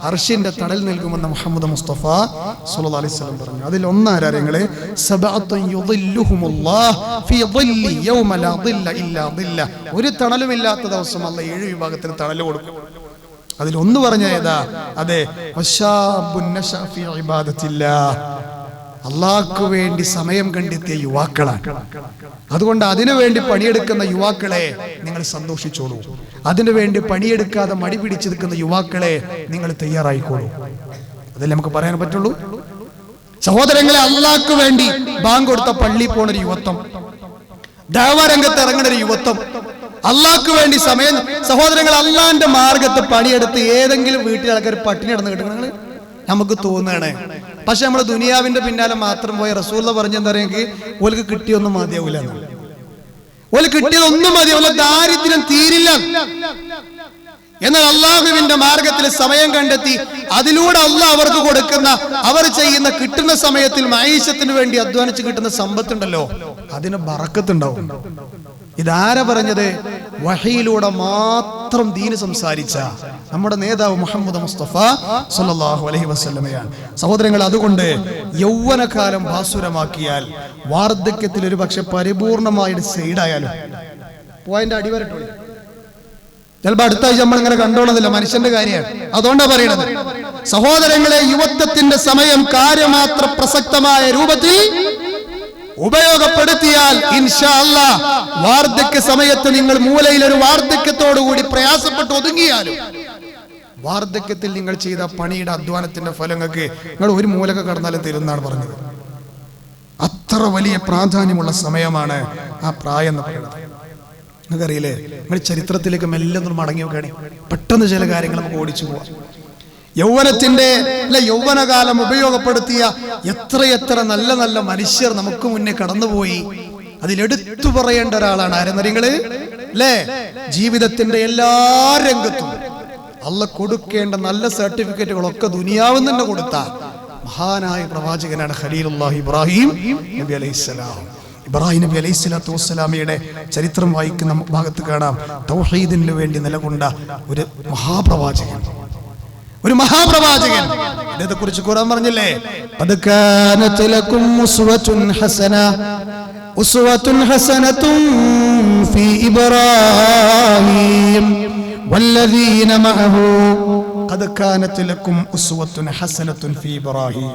അർശിന്റെ തണൽ നൽകുമെന്ന് മുഹമ്മദ് മുസ്തഫ സ്വല്ലല്ലാഹു അലൈഹി വസല്ലം പറഞ്ഞു. അതിൽ ഒന്നാരങ്ങള് ഒരു തണലുമില്ലാത്ത ദിവസം അല്ല 7 വിഭാഗത്തിന് തണൽ കൊടുക്കും. അതിലൊന്ന് പറഞ്ഞ ഏതാ? അതെ, അള്ളാഹ്ക്ക് വേണ്ടി സമയം കണ്ടെത്തിയ യുവാക്കളാണ്. അതുകൊണ്ട് അതിനുവേണ്ടി പണിയെടുക്കുന്ന യുവാക്കളെ നിങ്ങൾ സന്തോഷിച്ചോളൂ. അതിനുവേണ്ടി പണിയെടുക്കാതെ മടി പിടിച്ചു നിൽക്കുന്ന യുവാക്കളെ നിങ്ങൾ തയ്യാറായിക്കോളൂ. അതല്ലേ നമുക്ക് പറയാൻ പറ്റുള്ളൂ. സഹോദരങ്ങളെ, അള്ളാഹ്ക്ക് വേണ്ടി ബാങ്ക് കൊടുത്ത പള്ളി പോണൊരു യുവത്വം, ദഅവ രംഗത്ത് ഇറങ്ങുന്ന ഒരു യുവത്വം, അള്ളാഹ്ക്ക് വേണ്ടി സമയം. സഹോദരങ്ങൾ, അള്ളാഹിന്റെ മാർഗത്ത് പണിയെടുത്ത് ഏതെങ്കിലും വീട്ടിൽ ആൾക്കാർ പട്ടിണി നടന്ന് കിട്ടുന്നത് നമുക്ക് തോന്നുകയാണ്. പക്ഷെ നമ്മൾ ദുനിയാവിന്റെ പിന്നാലെ മാത്രം പോയ റസൂൽ പറഞ്ഞെന്താ പറയുക, ഓൾക്ക് കിട്ടിയൊന്നും മതിയാവൂല, ഓല് കിട്ടിയതൊന്നും മതിയാവില്ല, ദാരിദ്ര്യം തീരില്ല. എന്നാൽ അള്ളാഹുവിന്റെ മാർഗത്തിൽ സമയം കണ്ടെത്തി അതിലൂടെ അള്ളാഹ് അവർക്ക് കൊടുക്കുന്ന, അവർ ചെയ്യുന്ന കിട്ടുന്ന സമയത്തിൽ മഈശത്തിന് വേണ്ടി അധ്വാനിച്ച് കിട്ടുന്ന സമ്പത്തുണ്ടല്ലോ, അതിന് ബറക്കത്തുണ്ടാവും. ഇതാരാ പറഞ്ഞത്? വഹയിലൂടെ മാത്രം ദീന് സംസാരിച്ച നമ്മുടെ നേതാവ് മുഹമ്മദ് മുസ്തഫ സല്ലല്ലാഹു അലൈഹി വസല്ലമയാണ്. സഹോദരങ്ങൾ, അതുകൊണ്ട് യൗവനകാലം ഭാസുരമാക്കിയാൽ വാർദ്ധക്യത്തിൽ ഒരു പക്ഷെ പരിപൂർണമായിട്ട് സൈഡായാലും പോയിന്റ് അടിവരട്ടുള്ളൂ. ചിലപ്പോൾ അടുത്ത ആഴ്ച നമ്മൾ ഇങ്ങനെ കണ്ടോളന്നില്ല, മനുഷ്യന്റെ കാര്യമാണ്. അതുകൊണ്ടാണ് പറയണത്, സഹോദരങ്ങളെ, യുവത്വത്തിന്റെ സമയം കാര്യമാത്ര പ്രസക്തമായ രൂപത്തിൽ ഉപയോഗപ്പെടുത്തിയാൽ ഇൻഷാ അല്ലാഹ് വാർദ്ധക്യ സമയത്ത് നിങ്ങൾ മൂലയിൽ ഒരു വാർദ്ധക്യത്തോടുകൂടി പ്രയാസപ്പെട്ട് ഒതുങ്ങിയാലും വാർദ്ധക്യത്തിൽ നിങ്ങൾ ചെയ്ത പണിയുടെ അധ്വാനത്തിന്റെ ഫലങ്ങൾക്ക് നിങ്ങൾ ഒരു മൂലക കടന്നാലും തരുന്നാണ് പറഞ്ഞത്. അത്ര വലിയ പ്രാധാന്യമുള്ള സമയമാണ് ആ പ്രായം എന്ന് പറയുന്നത്. നിങ്ങൾക്കറിയില്ലേ, നിങ്ങൾ ചരിത്രത്തിലേക്ക് മെല്ലെ മടങ്ങി നോക്കുകയാണ്, പെട്ടെന്ന് ചില കാര്യങ്ങൾ നമുക്ക് ഓടിച്ചു പോവാം. യൗവനത്തിന്റെ യൗവനകാലം ഉപയോഗപ്പെടുത്തിയ എത്രയെത്ര നല്ല നല്ല മനുഷ്യർ നമുക്ക് മുന്നേ കടന്നുപോയി. അതിലെടുത്തു പറയേണ്ട ഒരാളാണ് ആരെന്നറിയങ്ങള് അല്ലേ? ജീവിതത്തിന്റെ എല്ലാ രംഗത്തും അള്ളാഹ് കൊടുക്കേണ്ട നല്ല സർട്ടിഫിക്കറ്റുകളൊക്കെ ദുനിയാവിൽ തന്നെ കൊടുത്ത മഹാനായ പ്രവാചകനാണ് ഖലീലുല്ലാഹി ഇബ്രാഹിം നബി അലൈഹിസ്സലാം. ഇബ്രാഹിം നബി അലൈഹി സ്വലാത്തു വസ്സലാമയുടെ ചരിത്രം വായിക്കുന്ന ഭാഗത്ത് കാണാം, തൗഹീദിന് വേണ്ടി നിലകൊണ്ട ഒരു മഹാപ്രവാചകൻ, ഒരു മഹാപ്രവാചകൻ. ഇതേ കുറിച്ച് ഖുർആൻ പറഞ്ഞില്ലേ, ഖദ് കാനത് ലക്കും ഉസ്വത്തുൻ ഹസന, ഉസ്വത്തുൻ ഹസനത്തുൻ ഫീ ഇബ്രാഹിം വല്ലദീന മഅഹു, ഖദ് കാനത് ലക്കും ഉസ്വത്തുൻ ഹസനത്തുൻ ഫീ ഇബ്രാഹിം.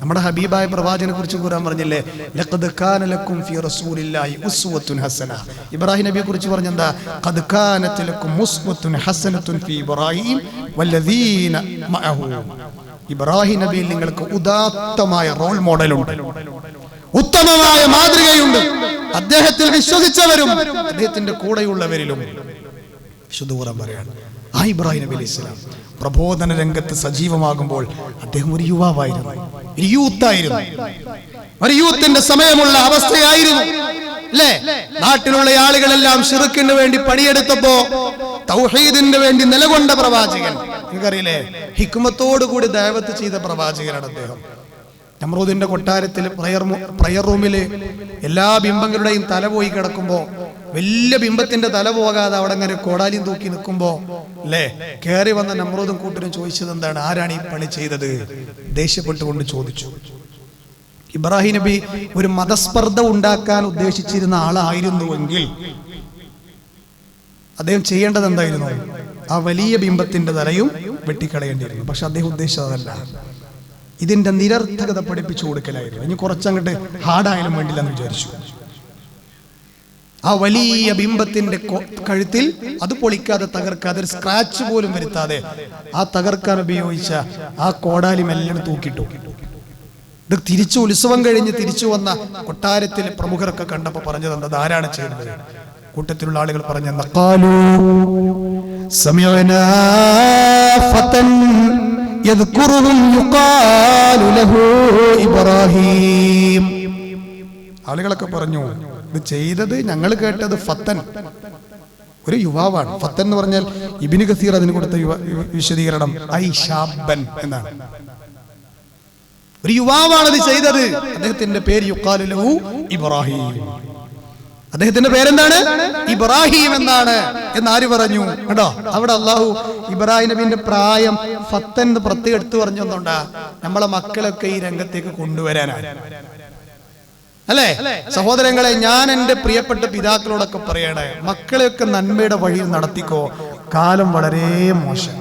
നമ്മുടെ ഹബീബായ പ്രവാചകനെ കുറിച്ച് ഖുർആൻ പറഞ്ഞില്ലേ, ലഖദ് കാന ലക്കും ഫീ റസൂലില്ലാഹി ഉസ്വത്തുൻ ഹസന. ഇബ്രാഹിം നബിയെ കുറിച്ച് പറഞ്ഞെന്താ, ഖദ് കാനത് ലക്കും ഉസ്വത്തുൻ ഹസനത്തുൻ ഫീ ഇബ്രാഹിം വല്ലദീന മഅഹു. ഇബ്രാഹിം നബിയിൽ നിങ്ങൾക്ക് ഉദാത്തമായ റോൾ മോഡലുണ്ട്, ഉത്തമമായ മാതൃകയുണ്ട്. അദ്ദേഹത്തിൽ വിശ്വസിച്ചവരും അദ്ദേഹത്തിന്റെ കൂടെയുള്ളവരിലും വിശുദ്ധ ഖുർആൻ പറയാണ്, ആ ഇബ്രാഹിം നബി അലൈഹി സ്വലാം പ്രബോധന രംഗത്ത് സജീവമാകുമ്പോൾ അദ്ദേഹം ഒരു യുവാവായിരുന്നു, ഒരു യൂത്തായിരുന്നു, ഒരു യൂത്തിന്റെ സമയമുള്ള അവസ്ഥയായിരുന്നു അല്ലേ? നാട്ടിലുള്ള ആളുകളെല്ലാം ശിർക്കിന് വേണ്ടി പണിയെടുത്തപ്പോ തൗഹീദിന് വേണ്ടി നിലകൊണ്ട പ്രവാചകൻ, നിങ്ങൾക്കറിയില്ലേ, ഹിക്മത്തോടു കൂടി ദഅവത്ത് ചെയ്ത പ്രവാചകനാണ് അദ്ദേഹം. നമ്രൂദിന്റെ കൊട്ടാരത്തിൽ പ്രയർ റൂമില് എല്ലാ ബിംബങ്ങളുടെയും തല പോയി കിടക്കുമ്പോ, വലിയ ബിംബത്തിന്റെ തല പോകാതെ അവിടെ അങ്ങനെ കോടാലിയും തൂക്കി നിൽക്കുമ്പോ അല്ലേ കയറി വന്ന നമ്രൂദും കൂട്ടരും ചോദിച്ചത് എന്താണ്? ആരാണ് ഈ പണി ചെയ്തത്? ദേഷ്യപ്പെട്ടുകൊണ്ട് ചോദിച്ചു. ഇബ്രാഹിം നബി ഒരു മതസ്പർദ്ധ ഉണ്ടാക്കാൻ ഉദ്ദേശിച്ചിരുന്ന ആളായിരുന്നുവെങ്കിൽ അദ്ദേഹം ചെയ്യേണ്ടത് എന്തായിരുന്നു? ആ വലിയ ബിംബത്തിന്റെ തലയും വെട്ടിക്കളയേണ്ടിയിരുന്നു. പക്ഷെ അദ്ദേഹം ഉദ്ദേശിച്ചതല്ല, ഇതിന്റെ നിരർത്ഥകത പഠിപ്പിച്ചു കൊടുക്കലായിരുന്നു. ഇനി കുറച്ചങ്ങോട്ട് ഹാർഡായാലും വേണ്ടില്ല എന്ന് വിചാരിച്ചു. ആ വലിയ ബിംബത്തിന്റെ കഴുത്തിൽ അത് പൊളിക്കാതെ തകർക്കാതെ ഒരു സ്ക്രാച്ച് പോലും വരുത്താതെ ആ തകർക്കാൻ ഉപയോഗിച്ച ആ കോടാലി മെല്ലെ തൂക്കിട്ടു. ഇത് തിരിച്ചു ഉത്സവം കഴിഞ്ഞ് തിരിച്ചു വന്ന കൊട്ടാരത്തിൽ പ്രമുഖരൊക്കെ കണ്ടപ്പോ പറഞ്ഞത് എന്താ? ആരാണ് ചെയ്യുന്നത്? കൂട്ടത്തിലുള്ള ആളുകൾ പറഞ്ഞ ആളുകളൊക്കെ പറഞ്ഞു, ഇത് ചെയ്തത് ഞങ്ങൾ കേട്ടത് ഫത്തൻ, ഒരു യുവാവാണ്. ഫത്തൻ എന്ന് പറഞ്ഞാൽ ഇബ്നു കസീർ അതിന് കൊടുത്ത വിശദീകരണം ഐ ഷാബൻ എന്നാണ്. ഒരു യുവാവാണ് ഇത് ചെയ്തത്. അദ്ദേഹത്തിന്റെ പേര് യുഖാലു ലഹു ഇബ്രാഹിം. അദ്ദേഹത്തിന്റെ പേരെന്താണ്? ഇബ്രാഹിം എന്നാണ്. എന്നാര് പറഞ്ഞു? കേട്ടോ, അവിടെ അള്ളാഹു ഇബ്രാഹിം നബിന്റെ പ്രായം ഫത്തൻ എന്ന് പ്രത്യേകം എടുത്തു പറഞ്ഞൊന്നുണ്ടാ, നമ്മളെ മക്കളൊക്കെ ഈ രംഗത്തേക്ക് കൊണ്ടുവരാനാണ്. അല്ലേ സഹോദരങ്ങളെ, ഞാൻ എൻ്റെ പ്രിയപ്പെട്ട പിതാക്കളോടൊക്കെ പറയണേ, മക്കളെയൊക്കെ നന്മയുടെ വഴിയിൽ നടത്തിക്കോ. കാലം വളരെ മോശം.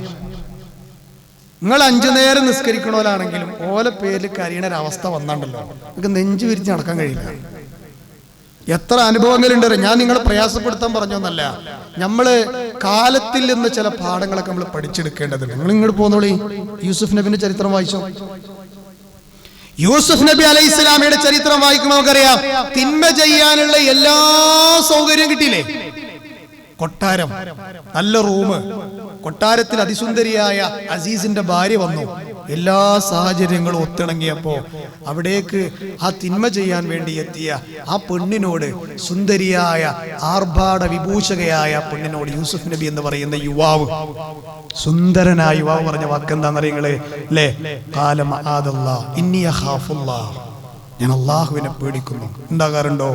നിങ്ങൾ 5 നേരം നിസ്കരിക്കണോലാണെങ്കിലും ഓലെ പേരിൽ കരയണ ഒരവസ്ഥ വന്നാണ്ടല്ലോ, നിങ്ങൾക്ക് നെഞ്ചു വിരിച്ച് നടക്കാൻ കഴിയില്ല. എത്ര അനുഭവങ്ങളുണ്ട്. ഞാൻ നിങ്ങളെ പ്രയാസപ്പെടുത്താൻ പറഞ്ഞൊന്നല്ല, നമ്മള് കാലത്തിൽ നിന്ന് ചില പാഠങ്ങളൊക്കെ നമ്മൾ പഠിച്ചെടുക്കേണ്ടതുണ്ട്. നിങ്ങൾ ഇങ്ങോട്ട് പോന്നോളി, യൂസുഫ് നബിന്റെ ചരിത്രം വായിച്ചോ. യൂസുഫ് നബി അലൈഹി സ്വലാമയുടെ ചരിത്രം വായിക്കുമ്പോൾ നമുക്കറിയാം, തിന്മ ചെയ്യാനുള്ള എല്ലാ സൗകര്യം കിട്ടിയില്ലേ? കൊട്ടാരം, നല്ല റൂം, കൊട്ടാരത്തിൽ അതിസുന്ദരിയായ അസീസിന്റെ ഭാര്യ വന്നു. എല്ലാ സാഹചര്യങ്ങളും ഒത്തിണങ്ങിയപ്പോ അവിടേക്ക് ആ തിന്മ ചെയ്യാൻ വേണ്ടി എത്തിയ ആ പെണ്ണിനോട്, സുന്ദരിയായ ആർഭാട വിഭൂഷകയായ പെണ്ണിനോട് യൂസുഫ് നബി എന്ന് പറയുന്ന യുവാവ്, സുന്ദരനായ യുവാവ് പറഞ്ഞ വാക്കെന്താണെന്നറിയങ്ങളെ അല്ലേ? കാലം ഞാൻ അള്ളാഹുവിനെ പേടിക്കുന്നു. ഉണ്ടാകാറുണ്ടോ?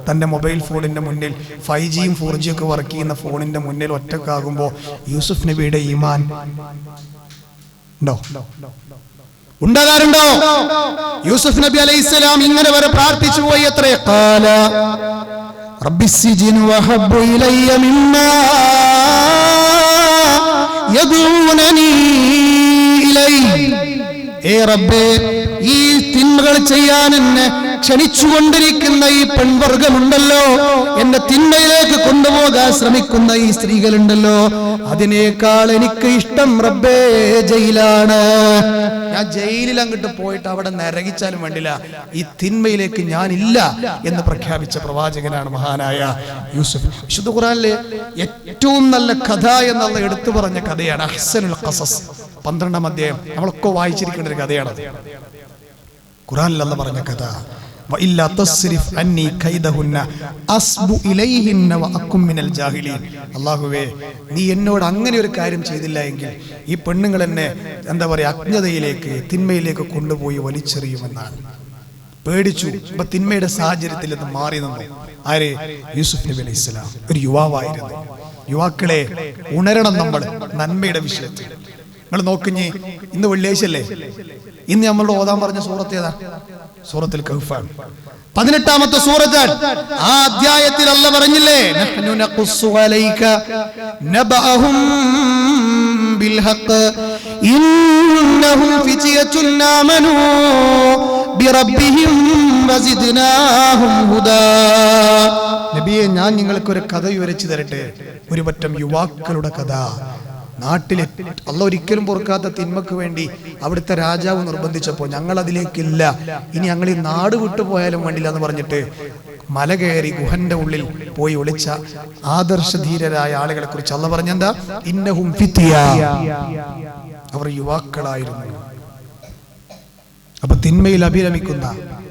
തന്റെ മൊബൈൽ ഫോണിന്റെ മുന്നിൽ 5Gയും 4G ഒക്കെ വർക്ക് ചെയ്യുന്ന ഫോണിന്റെ മുന്നിൽ ഒറ്റക്കാകുമ്പോ യൂസുഫ് നബിയുടെ ഈമാൻ ഉണ്ടോ? ഉണ്ടാകാറുണ്ടോ? യൂസുഫ് നബി അലൈഹിസ്സലാം ഇങ്ങനെ വരെ പ്രാർത്ഥിച്ചു പോയി. എത്രേ ഖാല റബ്ബിസ്സിജിനു വഹബ്ബു ഇലയ്യ മിമ്മാ യദൂനനി ഇലൈഹി. ഏ റബ്ബേ, ഈ തിന്മകൾ ചെയ്യാൻ എന്നെ ക്ഷണിച്ചുകൊണ്ടിരിക്കുന്ന ഈ പെൺവർഗമുണ്ടല്ലോ, എന്നെ തിന്മയിലേക്ക് കൊണ്ടുപോകാൻ ശ്രമിക്കുന്ന ഈ സ്ത്രീകളുണ്ടല്ലോ, അതിനേക്കാൾ എനിക്ക് ഇഷ്ടം റബ്ബേ ജയിലാണ്. ഞാൻ ജയിലിൽ അങ്ങോട്ട് പോയിട്ട് അവിടെ നരകിച്ചാലും വേണ്ടില്ല, ഈ തിന്മയിലേക്ക് ഞാനില്ല എന്ന് പ്രഖ്യാപിച്ച പ്രവാചകനാണ് മഹാനായ യൂസുഫ്. വിശുദ്ധ ഖുർആനിലെ ഏറ്റവും നല്ല കഥ എന്നുള്ള എടുത്തു പറഞ്ഞ കഥയാണ് അഹ്സനുൽ ഖസസ്. 12ാം അധ്യായം നമ്മളൊക്കെ വായിച്ചിരിക്കേണ്ട ഒരു കഥയാണ്. ഖുർആനിൽ അല്ലാഹു പറഞ്ഞ കഥ, വഇല്ലാ തസ്രിഫ് അന്നി കൈദഹുന്ന അസ്ബു ഇലൈഹിന്ന വഅകും മിനൽ ജാഹിലീൻ. അല്ലാഹുവേ, നീ എന്നോട് അങ്ങനെ ഒരു കാര്യം ചെയ്തില്ല എങ്കിൽ ഈ പെണ്ണുങ്ങൾ എന്നെ എന്താ പറയാ അജ്ഞതയിലേക്ക്, തിന്മയിലേക്ക് കൊണ്ടുപോയി വലിച്ചെറിയുമെന്നാണ്. പേടിച്ചു. ഇപ്പൊ തിന്മയുടെ സാഹചര്യത്തിൽ നിന്ന് മാറി നിന്നു. ആര്? യൂസുഫ് നബി അലൈഹിസ്സലാം. ഒരു യുവാവായിരുന്നു. യുവാക്കളെ, ഉണരണം നമ്മൾ നന്മയുടെ വിഷയത്തിൽ. നിങ്ങൾ നോക്കിഞ്ഞ്, ഇന്ന് വെള്ളിയാഴ്ചയല്ലേ? ഇന്ന് നമ്മളോട് ഓതാൻ പറഞ്ഞ സൂറത്ത് ഏതാ? സൂറത്തുൽ കഹ്ഫാണ്. 18ാമത്തെ സൂറത്താണ്. ആ അധ്യായത്തിൽ അല്ലാഹു പറഞ്ഞില്ലേ, നഹ്നു നഖുസ്സു അലൈക നബഅഹും ബിൽ ഹഖ് ഇന്നഹും ഫിത്യത്തുൻ ആമനൂ ബിറബ്ബിഹിം വസിദ്നാഹും ഹുദാ. നബിയെ, ഞാൻ നിങ്ങൾക്ക് ഒരു കഥ വിവരിച്ചു തരട്ടെ. ഒരു പറ്റം യുവാക്കളുടെ കഥ. നാട്ടിലെ അല്ലാഹു ഒരിക്കലും പൊറുക്കാത്ത തിന്മക്ക് വേണ്ടി അവിടുത്തെ രാജാവ് നിർബന്ധിച്ചപ്പോൾ ഞങ്ങൾ അതിലേക്കില്ല, ഇനി ഞങ്ങൾ ഈ നാട് വിട്ടു പോയാലും വേണ്ടില്ല എന്ന് പറഞ്ഞിട്ട് മല കയറി ഗുഹന്റെ ഉള്ളിൽ പോയി ഒളിച്ച ആദർശധീരരായ ആളുകളെ കുറിച്ച് അല്ലാഹു പറഞ്ഞെന്താ? ഇന്നഹും ഫിത്യ, അവർ യുവാക്കളായിരുന്നു. അപ്പൊ തിന്മയിൽ അഭിരമിക്കുന്ന,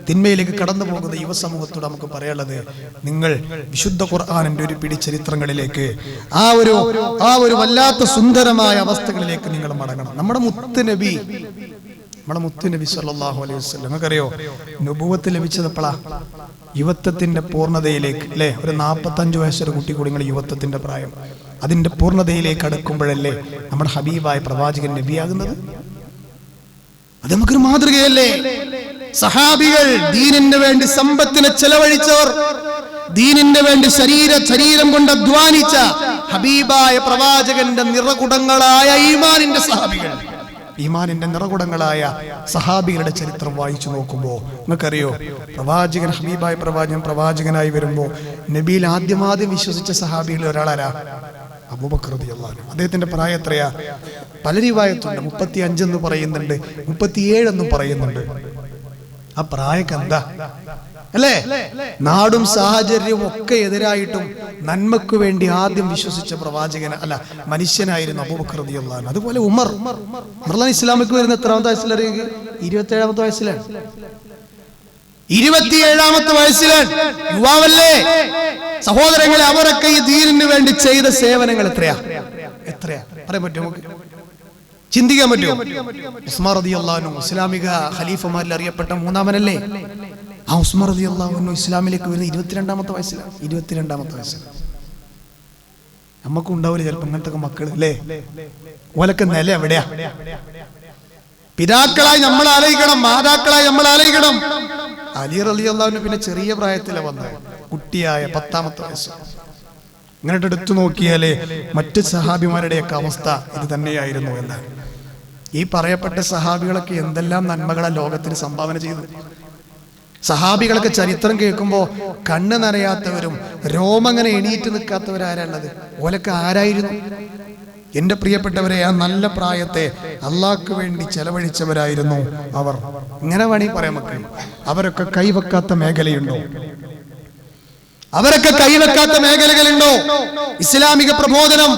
തിന്മയിലേക്ക് കടന്നു പോകുന്ന യുവസമൂഹത്തോട് നമുക്ക് പറയാനുള്ളത്, നിങ്ങൾ വിശുദ്ധ ഖുർആനിന്റെ ഒരു പിടി ചരിത്രങ്ങളിലേക്ക്, ആ ഒരു വല്ലാത്ത സുന്ദരമായ അവസ്ഥകളിലേക്ക് നിങ്ങൾ മടങ്ങണം. നമ്മുടെ മുത്ത് നബി നമ്മുടെ മുത്തു നബി സല്ലല്ലാഹു അലൈഹി വസല്ലം നിങ്ങൾക്കറിയോ നുബുവത്ത് ലഭിച്ചത് എപ്പോഴാ? യുവത്വത്തിന്റെ പൂർണ്ണതയിലേക്ക് അല്ലേ? ഒരു 45 വയസ്സൊരു കുട്ടി കൂടി നിങ്ങൾ യുവത്വത്തിന്റെ പ്രായം അതിന്റെ പൂർണ്ണതയിലേക്ക് അടുക്കുമ്പോഴല്ലേ നമ്മുടെ ഹബീബായ പ്രവാചകൻ നബിയാകുന്നത്? അത് നമുക്കൊരു മാതൃകയല്ലേ? സഹാബികൾ ദീനിന് വേണ്ടി സമ്പത്തിനെ ചെലവഴിച്ചവർ, ദീനിന് വേണ്ടി ശരീരം കൊണ്ട് അധ്വാനിച്ച ഹബീബായ പ്രവാചകന്റെ നിറകുടങ്ങളായ ഈമാനിന്റെ സഹാബികൾ, ഈമാനിന്റെ നിറകുടങ്ങളായ സഹാബികളുടെ ചരിത്രം വായിച്ചു നോക്കുമ്പോൾ നിങ്ങൾക്കറിയോ പ്രവാചകൻ ഹബീബായ പ്രവാചകനായി വരുമ്പോൾ നബിയിൽ ആദ്യം വിശ്വസിച്ച സഹാബികളിൽ ഒരാളാരാ? അബൂബക്കർ റളിയല്ലാഹു അൻഹു. അദ്ദേഹത്തിന്റെ പ്രായം എത്രയാ? പല റിവായത്തുണ്ട്. 35 എന്ന് പറയുന്നുണ്ട്, 37 എന്നും പറയുന്നുണ്ട്. ആ പ്രായമൊക്കെ എന്താ അല്ലേ? നാടും സാഹചര്യവും ഒക്കെ എതിരായിട്ടും നന്മക്ക് വേണ്ടി ആദ്യം വിശ്വസിച്ച പ്രവാചകൻ അല്ല മനുഷ്യനായിരുന്നു അബൂബക്കർ റളിയല്ലാഹു അൻഹു. അതുപോലെ ഉമർ ഇസ്ലാമിക്ക് വരുന്ന എത്രാമത്തെ വയസ്സിലാണ്? 27ാമത്തെ വയസ്സിലാണ്. 27ാമത്തെ വയസ്സിലാണ്, യുവാവല്ലേ സഹോദരങ്ങളെ. അവരൊക്കെ ഈ ദീനിന് വേണ്ടി ചെയ്ത സേവനങ്ങൾ എത്രയാ പറയാൻ പറ്റുമോ? നമുക്ക് ചിന്തിക്കാൻ പറ്റുമോ? ഉസ്മാൻ റളിയല്ലാഹു അൻഹു ഇസ്ലാമിക ഖലീഫമാരിൽ അറിയപ്പെട്ട മൂന്നാമനല്ലേ? ആ ഉസ്മാൻ റളിയല്ലാഹു അൻഹു ഇസ്ലാമിലേക്ക് വരുന്ന 22ാമത്തെ വയസ്സിലാണ്. 22ാമത്തെ വയസ്സിൽ നമുക്കും ഉണ്ടാവില്ല ചിലപ്പോൾ ഇങ്ങനത്തെ മക്കൾ അല്ലേ? ഓലൊക്കെ നില എവിടെയാ? പിതാക്കളായി നമ്മൾ ആലോചിക്കണം, മാതാക്കളായി നമ്മൾ ആലോചിക്കണം. അലി റളിയല്ലാഹു അൻഹു പിന്നെ ചെറിയ പ്രായത്തിലാണ് വന്നത്, കുട്ടിയായ 10ാമത്തെ വയസ്സ്. ഇങ്ങോട്ട് എടുത്തു നോക്കിയാലേ മറ്റ് സഹാബിമാരുടെയൊക്കെ അവസ്ഥ ഇത് തന്നെയായിരുന്നു എന്നാണ്. ഈ പറയപ്പെട്ട സഹാബികളൊക്കെ എന്തെല്ലാം നന്മകളാ ലോകത്തിന് സംഭാവന ചെയ്തു. സഹാബികളൊക്കെ ചരിത്രം കേൾക്കുമ്പോൾ കണ്ണ് നനയാത്തവരും രോമങ്ങനെ എണീറ്റ് നിൽക്കാത്തവരാരുള്ളത്? ഓലൊക്കെ ആരായിരുന്നു? എന്റെ പ്രിയപ്പെട്ടവരെ, ആ നല്ല പ്രായത്തെ അള്ളാഹ്ക്ക് വേണ്ടി ചെലവഴിച്ചവരായിരുന്നു അവർ. ഇങ്ങനെ വേണമെങ്കിൽ പറയാൻ പറ്റും. അവരൊക്കെ കൈവെക്കാത്ത മേഖലയുണ്ടോ? അവരൊക്കെ കൈവെക്കാത്ത മേഖലകളുണ്ടോ? ഇസ്ലാമിക പ്രബോധനം,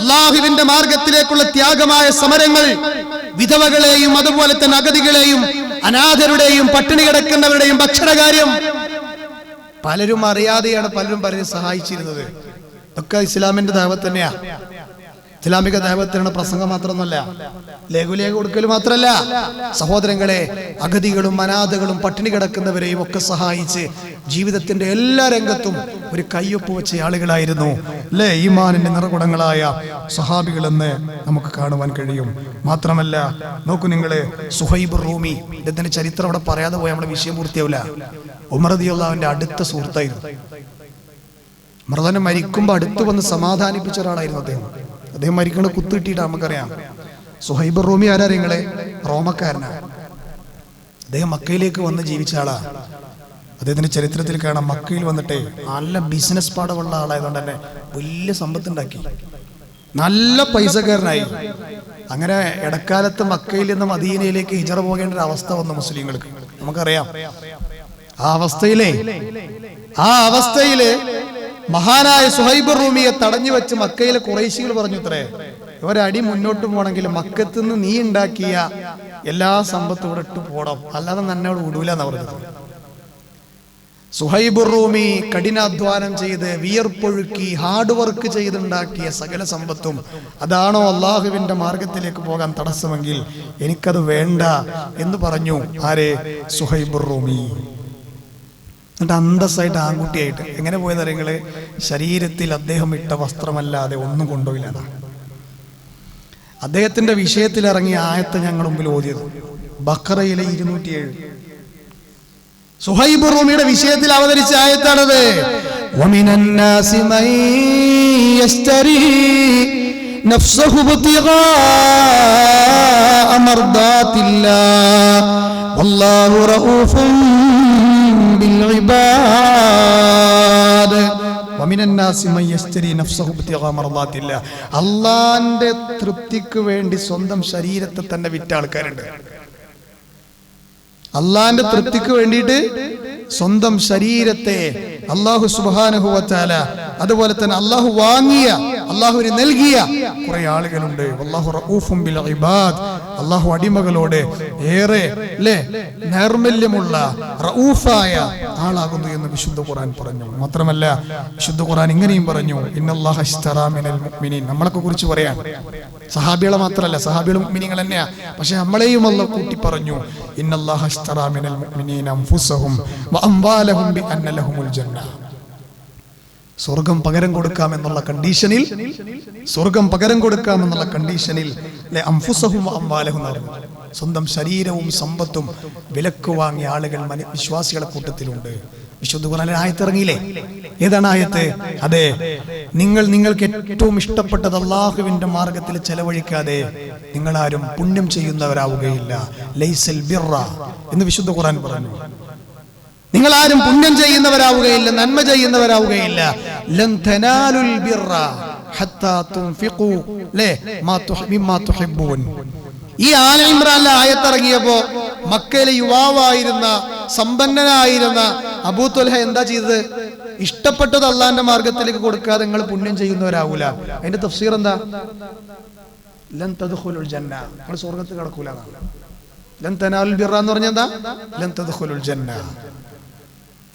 അള്ളാഹുവിന്റെ മാർഗത്തിലേക്കുള്ള ത്യാഗമായ സമരങ്ങൾ, വിധവകളെയും അതുപോലെ തന്നെ അഗതികളെയും അനാഥരുടെയും പട്ടിണി കിടക്കുന്നവരുടെയും ഭക്ഷണകാര്യം പലരും അറിയാതെയാണ് പലരും സഹായിച്ചിരുന്നത്. ഇതൊക്കെ ഇസ്ലാമിന്റെ ദഅവത്ത് തന്നെയാ. ഇസ്ലാമിക ദഅവത്തിനുള്ള പ്രസംഗം മാത്രമൊന്നുമല്ല, ലഘുലേഖ കൊടുക്കൽ മാത്രമല്ല. സഹോദരങ്ങളെ, അഗതികളും അനാഥകളും പട്ടിണി കിടക്കുന്നവരെയും ഒക്കെ സഹായിച്ച് ജീവിതത്തിന്റെ എല്ലാ രംഗത്തും ഒരു കയ്യൊപ്പ് വെച്ച ആളുകളായിരുന്നു അല്ലേ ഈമാനിന്റെ നിറകുടങ്ങളായ സഹാബികളെന്ന് നമുക്ക് കാണുവാൻ കഴിയും. മാത്രമല്ല, നോക്കൂ നിങ്ങള്, സുഹൈബ് റൂമി, ഇദ്ദേഹത്തിന്റെ ചരിത്രം അവിടെ പറയാതെ പോയാൽ നമ്മുടെ വിഷയം പൂർത്തിയാവില്ല. ഉമർ റളിയല്ലാഹു അൻഹുവിന്റെ അടുത്ത സുഹൃത്തായിരുന്നു. ഉമർ തന്നെ മരിക്കുമ്പോൾ അടുത്ത് വന്ന് സമാധാനിപ്പിച്ച ഒരാളായിരുന്നു അദ്ദേഹം മരിക്കണ കുത്തിട്ടിട്ട് നമുക്കറിയാം. സുഹൈബ് റൂമി ആരാ നിങ്ങളെ? റോമക്കാരനാണ്. അദ്ദേഹം മക്കയിലേക്ക് വന്ന് ജീവിച്ച ആളാ. അദ്ദേഹത്തിന്റെ ചരിത്രത്തിൽ കാണാം, മക്കയിൽ വന്നിട്ടേ നല്ല ബിസിനസ് പാടമുള്ള ആളായതുകൊണ്ട് തന്നെ വലിയ സമ്പത്തുണ്ടാക്കി, നല്ല പൈസക്കാരനായി. അങ്ങനെ ഇടക്കാലത്ത് മക്കയിൽ നിന്ന് മദീനയിലേക്ക് ഹിജറ പോകേണ്ട ഒരു അവസ്ഥ വന്നു മുസ്ലിങ്ങൾക്ക്, നമുക്കറിയാം. ആ അവസ്ഥയില് മഹാനായ സുഹൈബ് റൂമിയെ തടഞ്ഞു വെച്ച് മക്കയിലെ ഖുറൈശികൾ പറഞ്ഞു, ഇത്രേ ഒരടി മുന്നോട്ട് പോകണമെങ്കിൽ മക്കത്ത് നിന്ന് നീ ഉണ്ടാക്കിയ എല്ലാ സമ്പത്തും ഇവിടെ ഇട്ട് പോടാം, അല്ലാതെ നന്നോട് വിടൂല എന്നാ പറഞ്ഞത്. സുഹൈബ് റൂമി കഠിനാധ്വാനം ചെയ്ത് വിയർപ്പൊഴുക്കി ഹാർഡ് വർക്ക് ചെയ്തുണ്ടാക്കിയ സകല സമ്പത്തും അതാണോ അള്ളാഹുവിന്റെ മാർഗത്തിലേക്ക് പോകാൻ തടസ്സമെങ്കിൽ എനിക്കത് വേണ്ട എന്ന് പറഞ്ഞു. ആരെ? സുഹൈബ് റൂമി. എന്നിട്ട് അന്തസ്സായിട്ട് ആൺകുട്ടിയായിട്ട് എങ്ങനെ പോയതറിയങ്ങള്? ശരീരത്തിൽ അദ്ദേഹം ഇട്ട വസ്ത്രമല്ലാതെ ഒന്നും കൊണ്ടുപോയില്ല. അദ്ദേഹത്തിന്റെ വിഷയത്തിൽ ഇറങ്ങിയ ആയത്ത് ഞങ്ങൾ മുമ്പിൽ ഓതിയത് ബഖറയിലെ 207. സുഹൈബ് റൂമിയുടെ വിഷയത്തിൽ അവതരിച്ച ആയത്താണത്. വമിനൻ നാസി മൻ യസ്തരി നഫ്സഹു ഇബ്തിഗാഅ മർദാത്തില്ലാഹ് വല്ലാഹു റഊഫുൻ ബിൽ ഇബാദ്. വമിനൻ നാസി മൻ യസ്തരി നഫ്സഹു ഇബ്തിഗാഅ മർദാത്തില്ലാഹ്. അല്ലാഹുവിന്റെ തൃപ്തിക്ക് വേണ്ടി സ്വന്തം ശരീരത്തെ തന്നെ വിറ്റ ആൾക്കാരുണ്ട്. അള്ളാന്റെ തൃപ്തിക്ക് വേണ്ടിയിട്ട് സ്വന്തം ശരീരത്തെ അല്ലാഹു സുബ്ഹാനഹു വ തആല അതുപോലെ തന്നെ അള്ളാഹു വാങ്ങിയ, അള്ളാഹുവിന് നൽകിയ കുറെ ആളുകളുണ്ട്. വല്ലാഹു റഊഫും ബിൽ ഇബാദ്. അള്ളാഹു അടിമകളോട് ഏറെ നൈർമല്യമുള്ള റഊഫായ ആളാകുന്നു എന്ന് വിശുദ്ധ ഖുർആൻ പറഞ്ഞു. മാത്രമല്ല വിശുദ്ധ ഖുർആൻ ഇങ്ങനെയും പറഞ്ഞു, ഇന്നല്ലാഹ ഇശ്തറാ മിനൽ മുഅ്മിനീൻ. നമ്മളെ കുറിച്ച് പറയാൻ, സഹാബികളെ മാത്രമല്ല, സഹാബികളും മുഅ്മിനീങ്ങൾ തന്നെയാ, പക്ഷെ നമ്മളെയും അല്ലാഹു കൂട്ടി പറഞ്ഞു, ഇന്നല്ലാഹ ഇശ്തറാ മിനൽ മുഅ്മിനീന അൻഫുസഹും വഅംവാലഹും ബിഅന്ന ലഹുമുൽ ജന്ന. സ്വർഗം പകരം കൊടുക്കാമെന്നുള്ള കണ്ടീഷനിൽ, സ്വർഗം പകരം കൊടുക്കാമെന്നുള്ള കണ്ടീഷനിൽ അൻഫുസഹും വഅംവാലഹും എന്ന് പറഞ്ഞു. സ്വന്തം ശരീരവും സമ്പത്തും വിലക്ക് വാങ്ങിയ ആളുകൾ വിശ്വാസികളുടെ കൂട്ടത്തിലുണ്ട്. വിശുദ്ധ ഖുർആനിൽ ആയത്ത് ഇറങ്ങിയില്ലേ? ഏതാണ് ആയത്ത്? അതെ, നിങ്ങൾക്ക് ഏറ്റവും ഇഷ്ടപ്പെട്ടത് അല്ലാഹുവിന്റെ മാർഗത്തിൽ ചെലവഴിക്കാതെ നിങ്ങളാരും പുണ്യം ചെയ്യുന്നവരാവുകയില്ല. ലൈസൽ ബിർറ എന്ന് വിശുദ്ധ ഖുർആൻ പറഞ്ഞു. നിങ്ങളാരും പുണ്യം ചെയ്യുന്നവരാവുകയില്ല, നന്മ ചെയ്യുന്നവരാവുകയില്ല. ലൻ തനാലുൽ ബിർറ ഹത്താ തുൻഫിഖു മിമ്മാ തുഹിബ്ബൂൻ. ഈ ആല ഇമ്രാനിലെ ആയത്തിറങ്ങിയപ്പോ മക്കയിലെ യുവാവായിരുന്ന സമ്പന്നനായിരുന്ന അബൂ ത്വൽഹ എന്താ ചെയ്തത്? ഇഷ്ടപ്പെട്ടത് അള്ളാന്റെ മാർഗത്തിലേക്ക് കൊടുക്കാതെ നിങ്ങൾ പുണ്യം ചെയ്യുന്നവരാവൂല. അതിന്റെ തഫ്സീർ എന്താ? ലൻ തദ്ഖുലുൽ ജന്ന, നിങ്ങൾ സ്വർഗ്ഗത്തിൽ കടക്കൂല. ലൻ തനാലുൽ ബിർറ എന്ന് പറഞ്ഞാൽ എന്താ? ലൻ തദ്ഖുലുൽ ജന്ന.